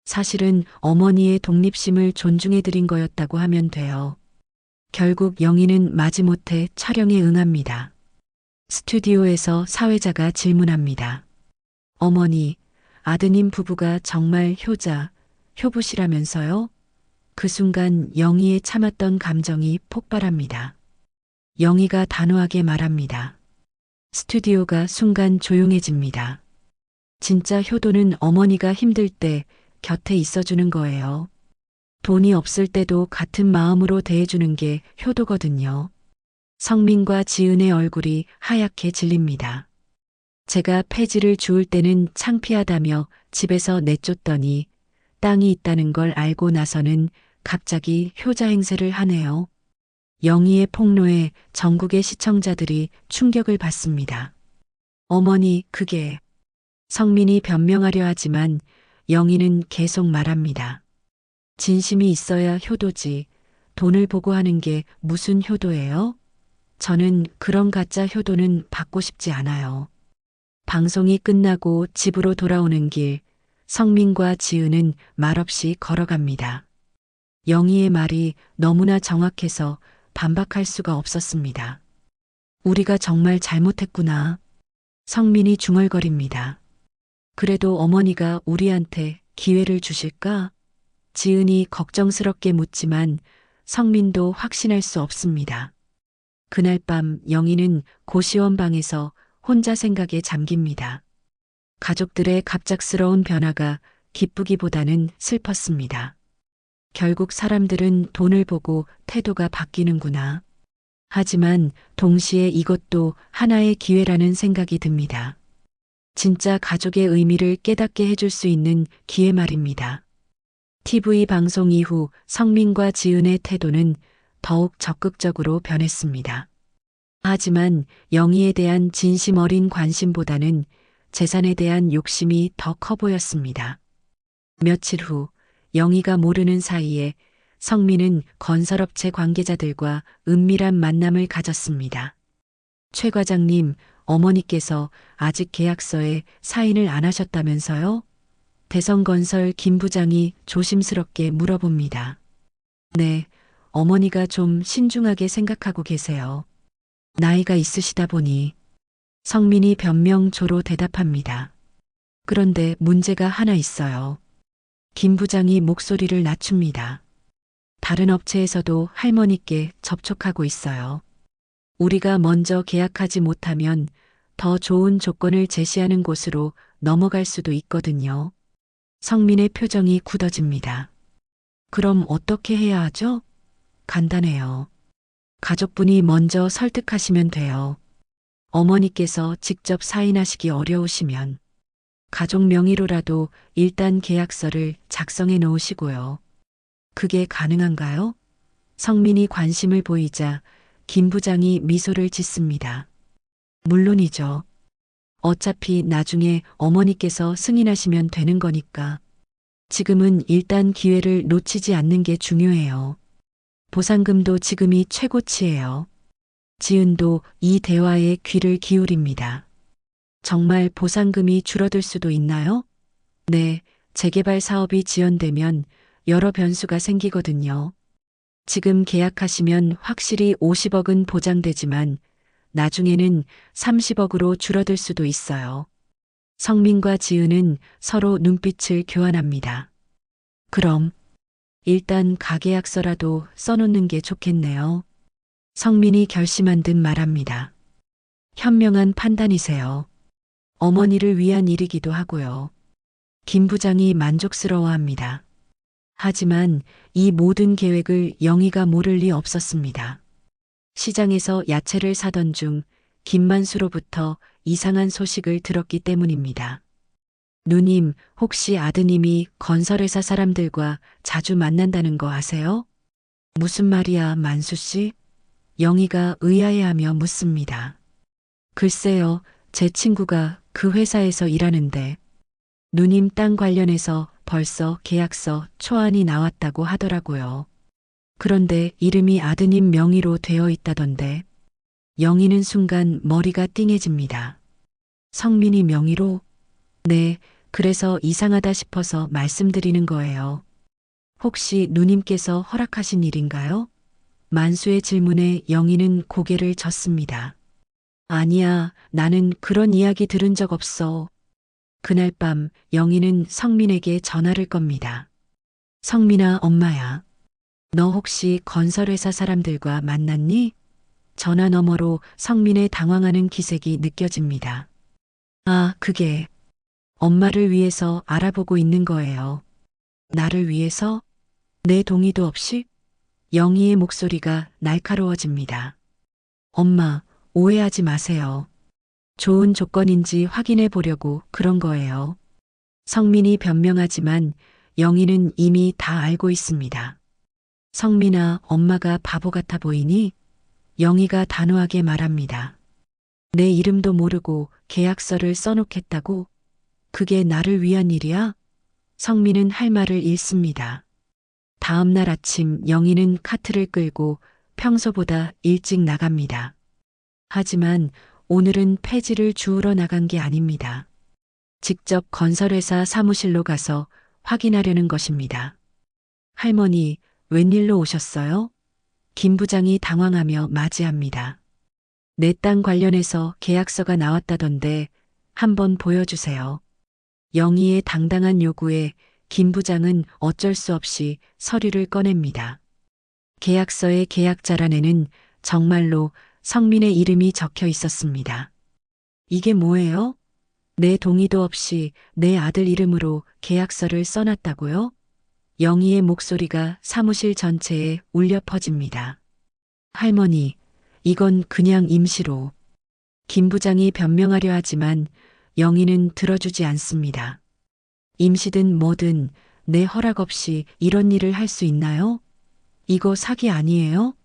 사실은 어머니의 독립심을 존중해드린 거였다고 하면 돼요. 결국 영희는 마지못해 촬영에 응합니다. 스튜디오에서 사회자가 질문합니다. 어머니, 아드님 부부가 정말 효자, 효부시라면서요? 그 순간 영희의 참았던 감정이 폭발합니다. 영희가 단호하게 말합니다. 스튜디오가 순간 조용해집니다. 진짜 효도는 어머니가 힘들 때 곁에 있어주는 거예요. 돈이 없을 때도 같은 마음으로 대해주는 게 효도거든요. 성민과 지은의 얼굴이 하얗게 질립니다. 제가 폐지를 주울 때는 창피하다며 집에서 내쫓더니 땅이 있다는 걸 알고 나서는 갑자기 효자 행세를 하네요. 영희의 폭로에 전국의 시청자들이 충격을 받습니다. 어머니, 그게... 성민이 변명하려 하지만 영희는 계속 말합니다. 진심이 있어야 효도지. 돈을 보고 하는 게 무슨 효도예요? 저는 그런 가짜 효도는 받고 싶지 않아요. 방송이 끝나고 집으로 돌아오는 길, 성민과 지은은 말없이 걸어갑니다. 영희의 말이 너무나 정확해서 반박할 수가 없었습니다. 우리가 정말 잘못했구나. 성민이 중얼거립니다. 그래도 어머니가 우리한테 기회를 주실까? 지은이 걱정스럽게 묻지만 성민도 확신할 수 없습니다. 그날 밤 영희는 고시원 방에서 혼자 생각에 잠깁니다. 가족들의 갑작스러운 변화가 기쁘기보다는 슬펐습니다. 결국 사람들은 돈을 보고 태도가 바뀌는구나. 하지만 동시에 이것도 하나의 기회라는 생각이 듭니다. 진짜 가족의 의미를 깨닫게 해줄 수 있는 기회 말입니다. TV 방송 이후 성민과 지은의 태도는 더욱 적극적으로 변했습니다. 하지만 영희에 대한 진심 어린 관심보다는 재산에 대한 욕심이 더 커 보였습니다. 며칠 후 영희가 모르는 사이에 성민은 건설업체 관계자들과 은밀한 만남을 가졌습니다. 최 과장님, 어머니께서 아직 계약서에 사인을 안 하셨다면서요? 대성건설 김 부장이 조심스럽게 물어봅니다. 네, 어머니가 좀 신중하게 생각하고 계세요. 나이가 있으시다 보니. 성민이 변명조로 대답합니다. 그런데 문제가 하나 있어요. 김 부장이 목소리를 낮춥니다. 다른 업체에서도 할머니께 접촉하고 있어요. 우리가 먼저 계약하지 못하면 더 좋은 조건을 제시하는 곳으로 넘어갈 수도 있거든요. 성민의 표정이 굳어집니다. 그럼 어떻게 해야 하죠? 간단해요. 가족분이 먼저 설득하시면 돼요. 어머니께서 직접 사인하시기 어려우시면 가족 명의로라도 일단 계약서를 작성해 놓으시고요. 그게 가능한가요? 성민이 관심을 보이자 김 부장이 미소를 짓습니다. 물론이죠. 어차피 나중에 어머니께서 승인하시면 되는 거니까. 지금은 일단 기회를 놓치지 않는 게 중요해요. 보상금도 지금이 최고치예요. 지은도 이 대화에 귀를 기울입니다. 정말 보상금이 줄어들 수도 있나요? 네, 재개발 사업이 지연되면 여러 변수가 생기거든요. 지금 계약하시면 확실히 50억은 보장되지만 나중에는 30억으로 줄어들 수도 있어요. 성민과 지은은 서로 눈빛을 교환합니다. 그럼 일단 가계약서라도 써놓는 게 좋겠네요. 성민이 결심한 듯 말합니다. 현명한 판단이세요. 어머니를 위한 일이기도 하고요. 김 부장이 만족스러워합니다. 하지만 이 모든 계획을 영희가 모를 리 없었습니다. 시장에서 야채를 사던 중 김만수로부터 이상한 소식을 들었기 때문입니다. 누님, 혹시 아드님이 건설회사 사람들과 자주 만난다는 거 아세요? 무슨 말이야, 만수 씨? 영희가 의아해하며 묻습니다. 글쎄요, 제 친구가 그 회사에서 일하는데 누님 땅 관련해서 벌써 계약서 초안이 나왔다고 하더라고요. 그런데 이름이 아드님 명의로 되어 있다던데. 영희는 순간 머리가 띵해집니다. 성민이 명의로? 네, 그래서 이상하다 싶어서 말씀드리는 거예요. 혹시 누님께서 허락하신 일인가요? 만수의 질문에 영희는 고개를 젓습니다. 아니야, 나는 그런 이야기 들은 적 없어. 그날 밤 영희는 성민에게 전화를 겁니다. 성민아, 엄마야. 너 혹시 건설회사 사람들과 만났니? 전화 너머로 성민의 당황하는 기색이 느껴집니다. 아, 그게 엄마를 위해서 알아보고 있는 거예요. 나를 위해서? 내 동의도 없이? 영희의 목소리가 날카로워집니다. 엄마, 오해하지 마세요. 좋은 조건인지 확인해 보려고 그런 거예요. 성민이 변명하지만 영희는 이미 다 알고 있습니다. 성민아, 엄마가 바보 같아 보이니? 영희가 단호하게 말합니다. 내 이름도 모르고 계약서를 써놓겠다고? 그게 나를 위한 일이야? 성민은 할 말을 잃습니다. 다음 날 아침 영희는 카트를 끌고 평소보다 일찍 나갑니다. 하지만 오늘은 폐지를 주우러 나간 게 아닙니다. 직접 건설회사 사무실로 가서 확인하려는 것입니다. 할머니, 웬일로 오셨어요? 김 부장이 당황하며 맞이합니다. 내 땅 관련해서 계약서가 나왔다던데 한번 보여주세요. 영희의 당당한 요구에 김 부장은 어쩔 수 없이 서류를 꺼냅니다. 계약서의 계약자란에는 정말로 성민의 이름이 적혀 있었습니다. 이게 뭐예요? 내 동의도 없이 내 아들 이름으로 계약서를 써놨다고요? 영희의 목소리가 사무실 전체에 울려 퍼집니다. 할머니, 이건 그냥 임시로. 김 부장이 변명하려 하지만 영희는 들어주지 않습니다. 임시든 뭐든 내 허락 없이 이런 일을 할 수 있나요? 이거 사기 아니에요?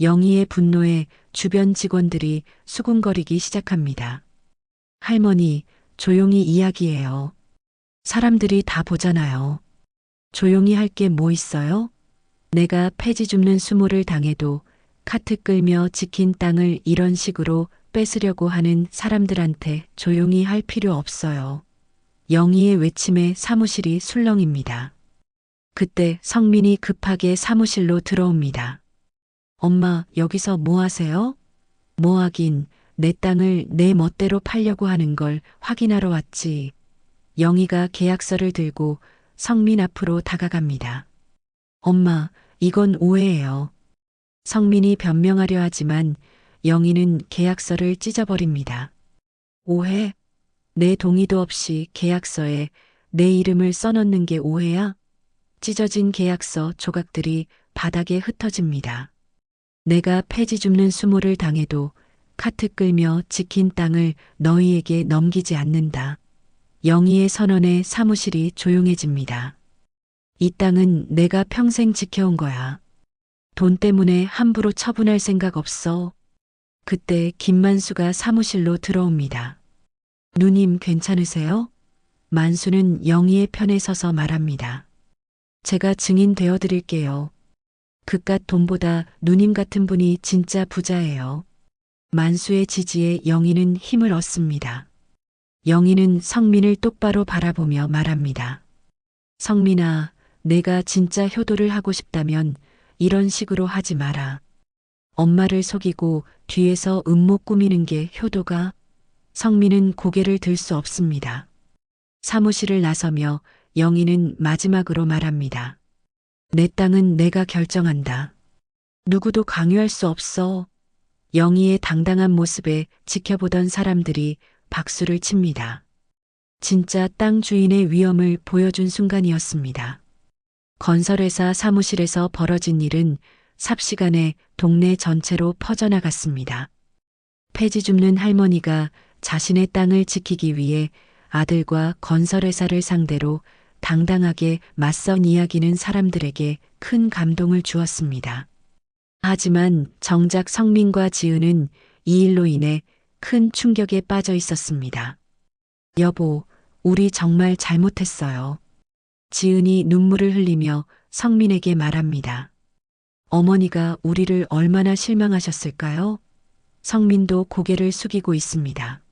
영희의 분노에 주변 직원들이 수군거리기 시작합니다. 할머니, 조용히 이야기해요. 사람들이 다 보잖아요. 조용히 할 게 뭐 있어요? 내가 폐지 줍는 수모를 당해도 카트 끌며 지킨 땅을 이런 식으로 뺏으려고 하는 사람들한테 조용히 할 필요 없어요. 영희의 외침에 사무실이 술렁입니다. 그때 성민이 급하게 사무실로 들어옵니다. 엄마, 여기서 뭐 하세요? 뭐 하긴, 내 땅을 내 멋대로 팔려고 하는 걸 확인하러 왔지. 영희가 계약서를 들고 성민 앞으로 다가갑니다. 엄마, 이건 오해예요. 성민이 변명하려 하지만 영희는 계약서를 찢어버립니다. 오해? 내 동의도 없이 계약서에 내 이름을 써넣는 게 오해야? 찢어진 계약서 조각들이 바닥에 흩어집니다. 내가 폐지 줍는 수모를 당해도 카트 끌며 지킨 땅을 너희에게 넘기지 않는다. 영희의 선언에 사무실이 조용해집니다. 이 땅은 내가 평생 지켜온 거야. 돈 때문에 함부로 처분할 생각 없어. 그때 김만수가 사무실로 들어옵니다. 누님 괜찮으세요? 만수는 영희의 편에 서서 말합니다. 제가 증인 되어 드릴게요. 그깟 돈보다 누님 같은 분이 진짜 부자예요. 만수의 지지에 영희는 힘을 얻습니다. 영희는 성민을 똑바로 바라보며 말합니다. 성민아, 내가 진짜 효도를 하고 싶다면 이런 식으로 하지 마라. 엄마를 속이고 뒤에서 음모 꾸미는 게 효도가? 성민은 고개를 들 수 없습니다. 사무실을 나서며 영희는 마지막으로 말합니다. 내 땅은 내가 결정한다. 누구도 강요할 수 없어. 영희의 당당한 모습에 지켜보던 사람들이 박수를 칩니다. 진짜 땅 주인의 위엄을 보여준 순간이었습니다. 건설회사 사무실에서 벌어진 일은 삽시간에 동네 전체로 퍼져나갔습니다. 폐지 줍는 할머니가 자신의 땅을 지키기 위해 아들과 건설회사를 상대로 당당하게 맞선 이야기는 사람들에게 큰 감동을 주었습니다. 하지만 정작 성민과 지은은 이 일로 인해 큰 충격에 빠져 있었습니다. 여보, 우리 정말 잘못했어요. 지은이 눈물을 흘리며 성민에게 말합니다. 어머니가 우리를 얼마나 실망하셨을까요? 성민도 고개를 숙이고 있습니다.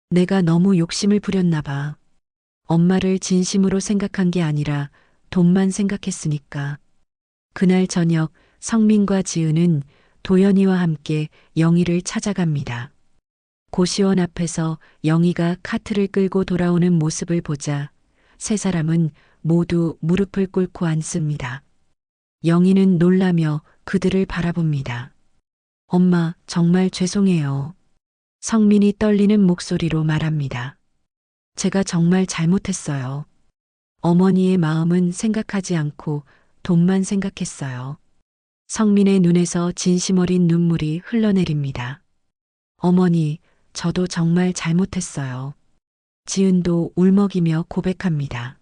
내가 너무 욕심을 부렸나 봐. 엄마를 진심으로 생각한 게 아니라 돈만 생각했으니까. 그날 저녁 성민과 지은은 도연이와 함께 영희를 찾아갑니다. 고시원 앞에서 영희가 카트를 끌고 돌아오는 모습을 보자 세 사람은 모두 무릎을 꿇고 앉습니다. 영희는 놀라며 그들을 바라봅니다. 엄마, 정말 죄송해요. 성민이 떨리는 목소리로 말합니다. 제가 정말 잘못했어요. 어머니의 마음은 생각하지 않고 돈만 생각했어요. 성민의 눈에서 진심 어린 눈물이 흘러내립니다. 어머니, 저도 정말 잘못했어요. 지은도 울먹이며 고백합니다.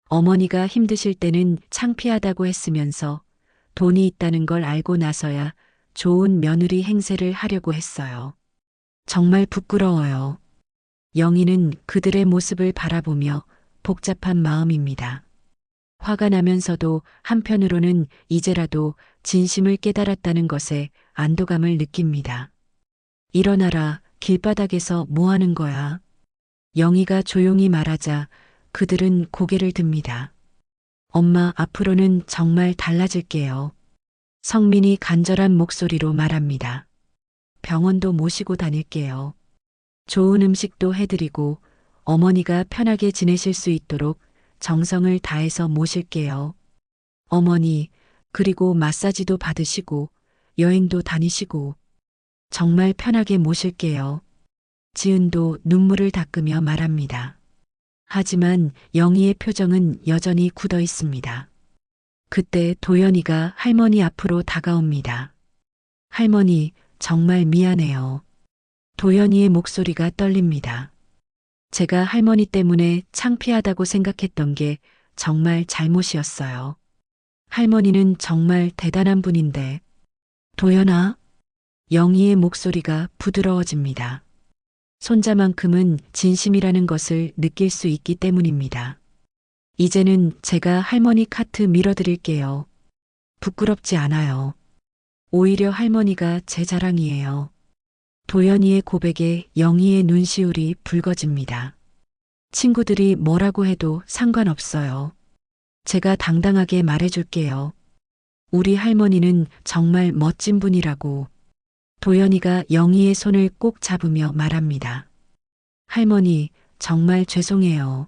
어머니가 힘드실 때는 창피하다고 했으면서 돈이 있다는 걸 알고 나서야 좋은 며느리 행세를 하려고 했어요. 정말 부끄러워요. 영희는 그들의 모습을 바라보며 복잡한 마음입니다. 화가 나면서도 한편으로는 이제라도 진심을 깨달았다는 것에 안도감을 느낍니다. 일어나라, 길바닥에서 뭐 하는 거야? 영희가 조용히 말하자 그들은 고개를 듭니다. 엄마, 앞으로는 정말 달라질게요. 성민이 간절한 목소리로 말합니다. 병원도 모시고 다닐게요. 좋은 음식도 해드리고 어머니가 편하게 지내실 수 있도록 정성을 다해서 모실게요. 어머니, 그리고 마사지도 받으시고 여행도 다니시고 정말 편하게 모실게요. 지은도 눈물을 닦으며 말합니다. 하지만 영희의 표정은 여전히 굳어 있습니다. 그때 도연이가 할머니 앞으로 다가옵니다. 할머니, 정말 미안해요. 도연이의 목소리가 떨립니다. 제가 할머니 때문에 창피하다고 생각했던 게 정말 잘못이었어요. 할머니는 정말 대단한 분인데. 도연아, 영희의 목소리가 부드러워집니다. 손자만큼은 진심이라는 것을 느낄 수 있기 때문입니다. 이제는 제가 할머니 카트 밀어드릴게요. 부끄럽지 않아요. 오히려 할머니가 제 자랑이에요. 도연이의 고백에 영희의 눈시울이 붉어집니다. 친구들이 뭐라고 해도 상관없어요. 제가 당당하게 말해줄게요. 우리 할머니는 정말 멋진 분이라고. 도연이가 영희의 손을 꼭 잡으며 말합니다. 할머니, 정말 죄송해요.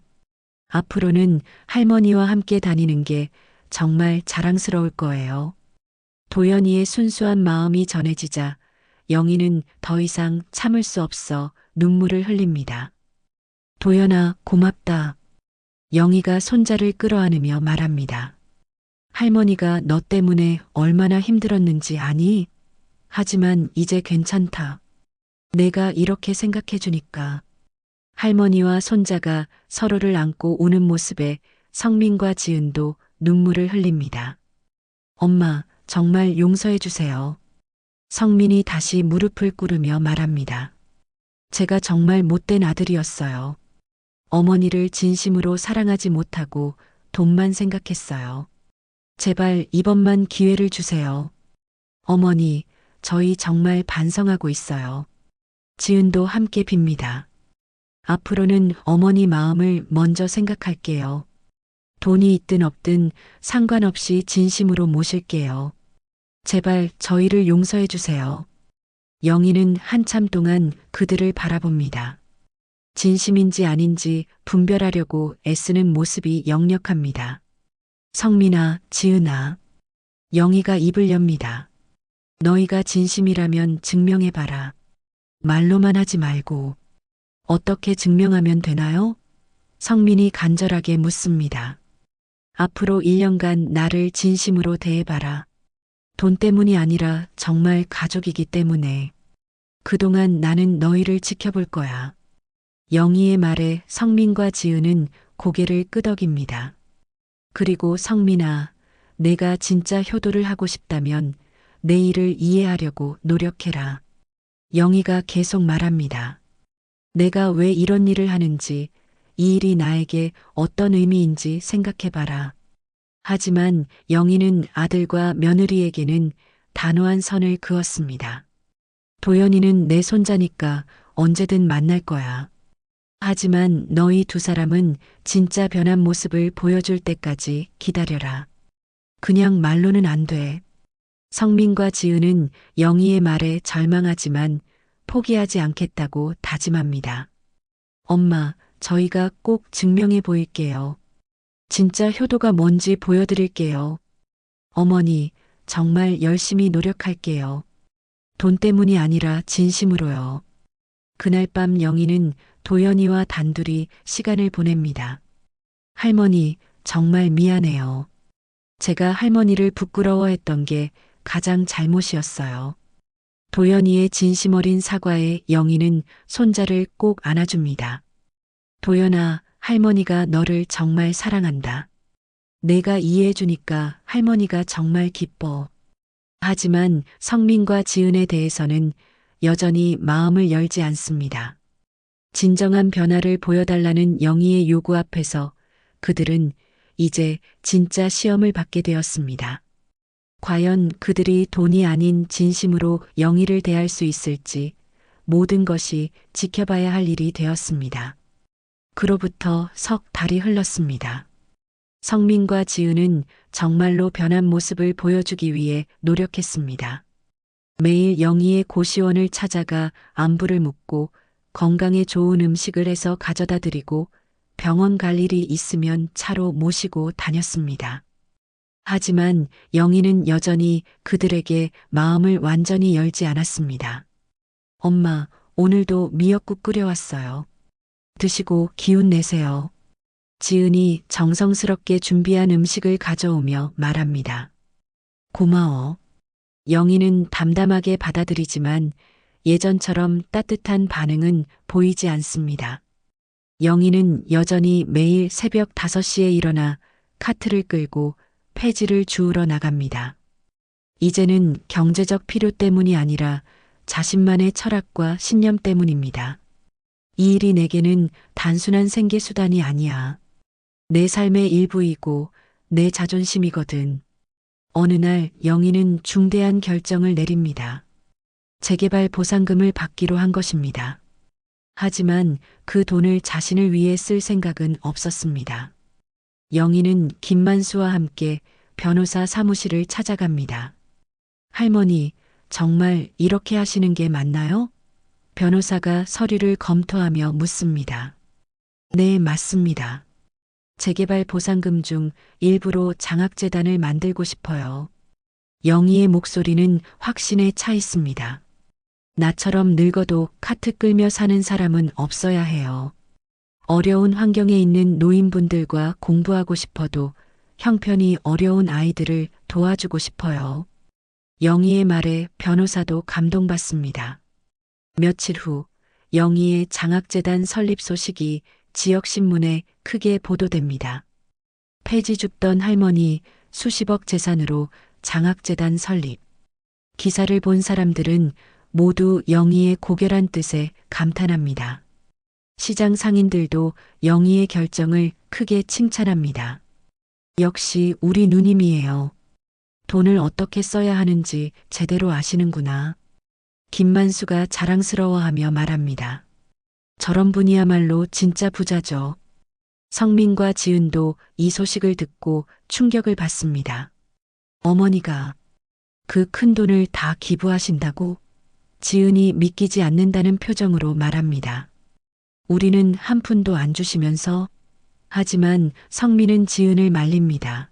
앞으로는 할머니와 함께 다니는 게 정말 자랑스러울 거예요. 도연이의 순수한 마음이 전해지자 영희는 더 이상 참을 수 없어 눈물을 흘립니다. 도연아, 고맙다. 영희가 손자를 끌어안으며 말합니다. 할머니가 너 때문에 얼마나 힘들었는지 아니? 하지만 이제 괜찮다. 내가 이렇게 생각해 주니까. 할머니와 손자가 서로를 안고 우는 모습에 성민과 지은도 눈물을 흘립니다. 엄마, 정말 용서해 주세요. 성민이 다시 무릎을 꿇으며 말합니다. 제가 정말 못된 아들이었어요. 어머니를 진심으로 사랑하지 못하고 돈만 생각했어요. 제발 이번만 기회를 주세요. 어머니, 저희 정말 반성하고 있어요. 지은도 함께 빕니다. 앞으로는 어머니 마음을 먼저 생각할게요. 돈이 있든 없든 상관없이 진심으로 모실게요. 제발 저희를 용서해 주세요. 영희는 한참 동안 그들을 바라봅니다. 진심인지 아닌지 분별하려고 애쓰는 모습이 역력합니다. 성민아, 지은아. 영희가 입을 엽니다. 너희가 진심이라면 증명해봐라. 말로만 하지 말고. 어떻게 증명하면 되나요? 성민이 간절하게 묻습니다. 앞으로 1년간 나를 진심으로 대해봐라. 돈 때문이 아니라 정말 가족이기 때문에. 그동안 나는 너희를 지켜볼 거야. 영희의 말에 성민과 지은은 고개를 끄덕입니다. 그리고 성민아, 내가 진짜 효도를 하고 싶다면 내 일을 이해하려고 노력해라. 영희가 계속 말합니다. 내가 왜 이런 일을 하는지, 이 일이 나에게 어떤 의미인지 생각해봐라. 하지만 영희는 아들과 며느리에게는 단호한 선을 그었습니다. 도연이는 내 손자니까 언제든 만날 거야. 하지만 너희 두 사람은 진짜 변한 모습을 보여줄 때까지 기다려라. 그냥 말로는 안 돼. 성민과 지은은 영희의 말에 절망하지만 포기하지 않겠다고 다짐합니다. 엄마, 저희가 꼭 증명해 보일게요. 진짜 효도가 뭔지 보여드릴게요. 어머니, 정말 열심히 노력할게요. 돈 때문이 아니라 진심으로요. 그날 밤 영희는 도연이와 단둘이 시간을 보냅니다. 할머니, 정말 미안해요. 제가 할머니를 부끄러워했던 게 가장 잘못이었어요. 도연이의 진심 어린 사과에 영희는 손자를 꼭 안아줍니다. 도연아, 할머니가 너를 정말 사랑한다. 내가 이해해주니까 할머니가 정말 기뻐. 하지만 성민과 지은에 대해서는 여전히 마음을 열지 않습니다. 진정한 변화를 보여달라는 영희의 요구 앞에서 그들은 이제 진짜 시험을 받게 되었습니다. 과연 그들이 돈이 아닌 진심으로 영희를 대할 수 있을지 모든 것이 지켜봐야 할 일이 되었습니다. 그로부터 석 달이 흘렀습니다. 성민과 지은은 정말로 변한 모습을 보여주기 위해 노력했습니다. 매일 영희의 고시원을 찾아가 안부를 묻고 건강에 좋은 음식을 해서 가져다 드리고 병원 갈 일이 있으면 차로 모시고 다녔습니다. 하지만 영희는 여전히 그들에게 마음을 완전히 열지 않았습니다. 엄마, 오늘도 미역국 끓여왔어요. 드시고 기운 내세요. 지은이 정성스럽게 준비한 음식을 가져오며 말합니다. 고마워. 영희는 담담하게 받아들이지만 예전처럼 따뜻한 반응은 보이지 않습니다. 영희는 여전히 매일 새벽 5시에 일어나 카트를 끌고 폐지를 주우러 나갑니다. 이제는 경제적 필요 때문이 아니라 자신만의 철학과 신념 때문입니다. 이 일이 내게는 단순한 생계수단이 아니야. 내 삶의 일부이고 내 자존심이거든. 어느 날 영희는 중대한 결정을 내립니다. 재개발 보상금을 받기로 한 것입니다. 하지만 그 돈을 자신을 위해 쓸 생각은 없었습니다. 영희는 김만수와 함께 변호사 사무실을 찾아갑니다. 할머니, 정말 이렇게 하시는 게 맞나요? 변호사가 서류를 검토하며 묻습니다. 네, 맞습니다. 재개발 보상금 중 일부로 장학재단을 만들고 싶어요. 영희의 목소리는 확신에 차 있습니다. 나처럼 늙어도 카트 끌며 사는 사람은 없어야 해요. 어려운 환경에 있는 노인분들과 공부하고 싶어도 형편이 어려운 아이들을 도와주고 싶어요. 영희의 말에 변호사도 감동받습니다. 며칠 후 영희의 장학재단 설립 소식이 지역신문에 크게 보도됩니다. 폐지 줍던 할머니 수십억 재산으로 장학재단 설립. 기사를 본 사람들은 모두 영희의 고결한 뜻에 감탄합니다. 시장 상인들도 영희의 결정을 크게 칭찬합니다. 역시 우리 누님이에요. 돈을 어떻게 써야 하는지 제대로 아시는구나. 김만수가 자랑스러워하며 말합니다. 저런 분이야말로 진짜 부자죠. 성민과 지은도 이 소식을 듣고 충격을 받습니다. 어머니가 그 큰 돈을 다 기부하신다고? 지은이 믿기지 않는다는 표정으로 말합니다. 우리는 한 푼도 안 주시면서? 하지만 성민은 지은을 말립니다.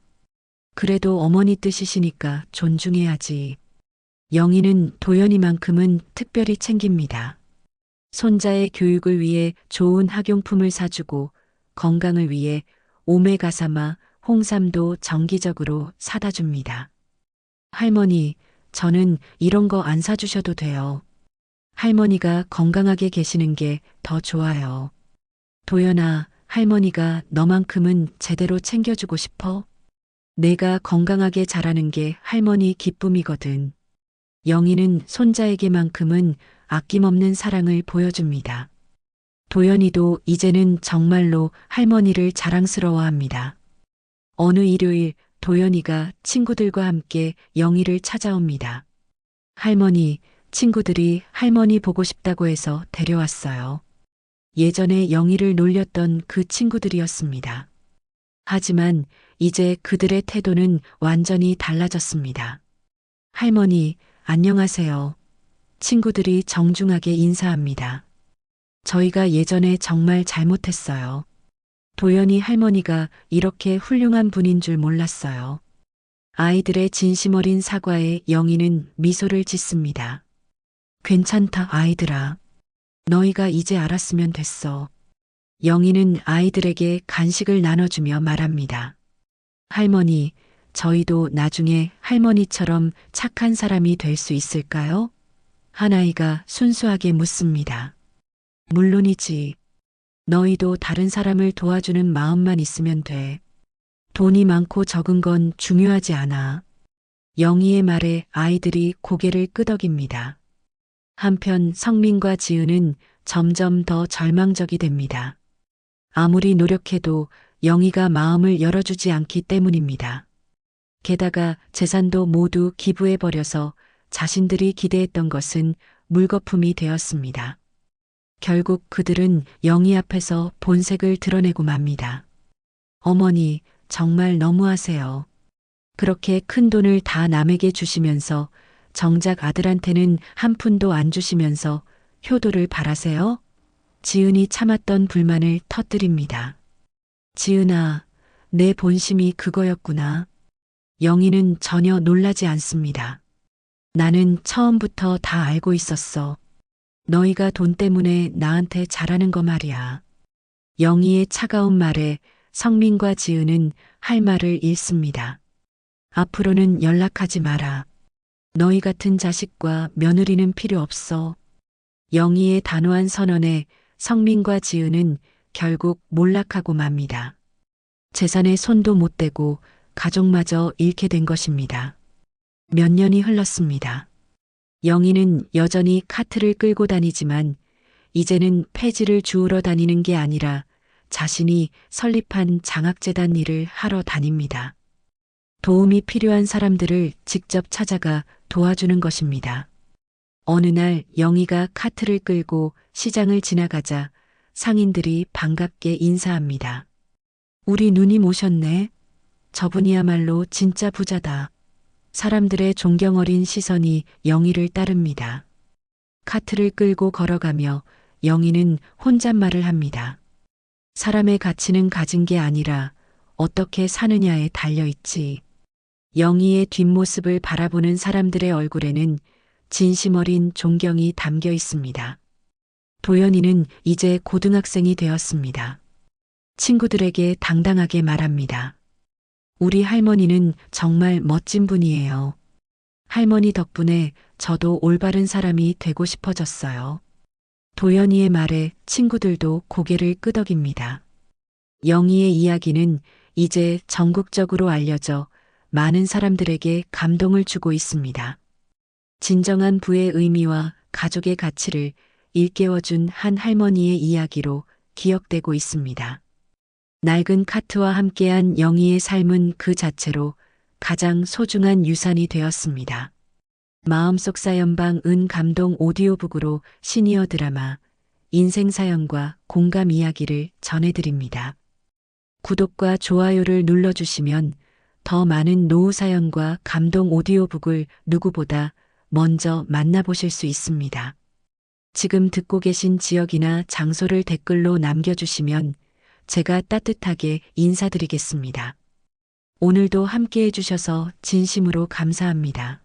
그래도 어머니 뜻이시니까 존중해야지. 영희는 도연이만큼은 특별히 챙깁니다. 손자의 교육을 위해 좋은 학용품을 사주고 건강을 위해 오메가사마, 홍삼도 정기적으로 사다 줍니다. 할머니, 저는 이런 거 안 사주셔도 돼요. 할머니가 건강하게 계시는 게 더 좋아요. 도연아, 할머니가 너만큼은 제대로 챙겨주고 싶어? 내가 건강하게 자라는 게 할머니 기쁨이거든. 영희는 손자에게만큼은 아낌없는 사랑을 보여줍니다. 도연이도 이제는 정말로 할머니를 자랑스러워합니다. 어느 일요일 도연이가 친구들과 함께 영희를 찾아옵니다. 할머니, 친구들이 할머니 보고 싶다고 해서 데려왔어요. 예전에 영희를 놀렸던 그 친구들이었습니다. 하지만 이제 그들의 태도는 완전히 달라졌습니다. 할머니, 안녕하세요. 친구들이 정중하게 인사합니다. 저희가 예전에 정말 잘못했어요. 도연이 할머니가 이렇게 훌륭한 분인 줄 몰랐어요. 아이들의 진심 어린 사과에 영희는 미소를 짓습니다. 괜찮다, 아이들아. 너희가 이제 알았으면 됐어. 영희는 아이들에게 간식을 나눠주며 말합니다. 할머니, 저희도 나중에 할머니처럼 착한 사람이 될 수 있을까요? 한 아이가 순수하게 묻습니다. 물론이지. 너희도 다른 사람을 도와주는 마음만 있으면 돼. 돈이 많고 적은 건 중요하지 않아. 영희의 말에 아이들이 고개를 끄덕입니다. 한편 성민과 지은은 점점 더 절망적이 됩니다. 아무리 노력해도 영희가 마음을 열어주지 않기 때문입니다. 게다가 재산도 모두 기부해버려서 자신들이 기대했던 것은 물거품이 되었습니다. 결국 그들은 영희 앞에서 본색을 드러내고 맙니다. 어머니, 정말 너무하세요. 그렇게 큰 돈을 다 남에게 주시면서 정작 아들한테는 한 푼도 안 주시면서 효도를 바라세요? 지은이 참았던 불만을 터뜨립니다. 지은아, 내 본심이 그거였구나. 영희는 전혀 놀라지 않습니다. 나는 처음부터 다 알고 있었어. 너희가 돈 때문에 나한테 잘하는 거 말이야. 영희의 차가운 말에 성민과 지은은 할 말을 잃습니다. 앞으로는 연락하지 마라. 너희 같은 자식과 며느리는 필요 없어. 영희의 단호한 선언에 성민과 지은은 결국 몰락하고 맙니다. 재산에 손도 못 대고 가족마저 잃게 된 것입니다. 몇 년이 흘렀습니다. 영희는 여전히 카트를 끌고 다니지만 이제는 폐지를 주우러 다니는 게 아니라 자신이 설립한 장학재단 일을 하러 다닙니다. 도움이 필요한 사람들을 직접 찾아가 도와주는 것입니다. 어느 날 영희가 카트를 끌고 시장을 지나가자 상인들이 반갑게 인사합니다. 우리 누님 오셨네. 저분이야말로 진짜 부자다. 사람들의 존경 어린 시선이 영희를 따릅니다. 카트를 끌고 걸어가며 영희는 혼잣말을 합니다. 사람의 가치는 가진 게 아니라 어떻게 사느냐에 달려있지. 영희의 뒷모습을 바라보는 사람들의 얼굴에는 진심 어린 존경이 담겨 있습니다. 도연이는 이제 고등학생이 되었습니다. 친구들에게 당당하게 말합니다. 우리 할머니는 정말 멋진 분이에요. 할머니 덕분에 저도 올바른 사람이 되고 싶어졌어요. 도연이의 말에 친구들도 고개를 끄덕입니다. 영희의 이야기는 이제 전국적으로 알려져 많은 사람들에게 감동을 주고 있습니다. 진정한 부의 의미와 가족의 가치를 일깨워준 한 할머니의 이야기로 기억되고 있습니다. 낡은 카트와 함께한 영희의 삶은 그 자체로 가장 소중한 유산이 되었습니다. 마음속 사연방 은 감동 오디오북으로 시니어 드라마 인생사연과 공감 이야기를 전해드립니다. 구독과 좋아요를 눌러주시면 더 많은 노후 사연과 감동 오디오북을 누구보다 먼저 만나보실 수 있습니다. 지금 듣고 계신 지역이나 장소를 댓글로 남겨주시면 제가 따뜻하게 인사드리겠습니다. 오늘도 함께 해주셔서 진심으로 감사합니다.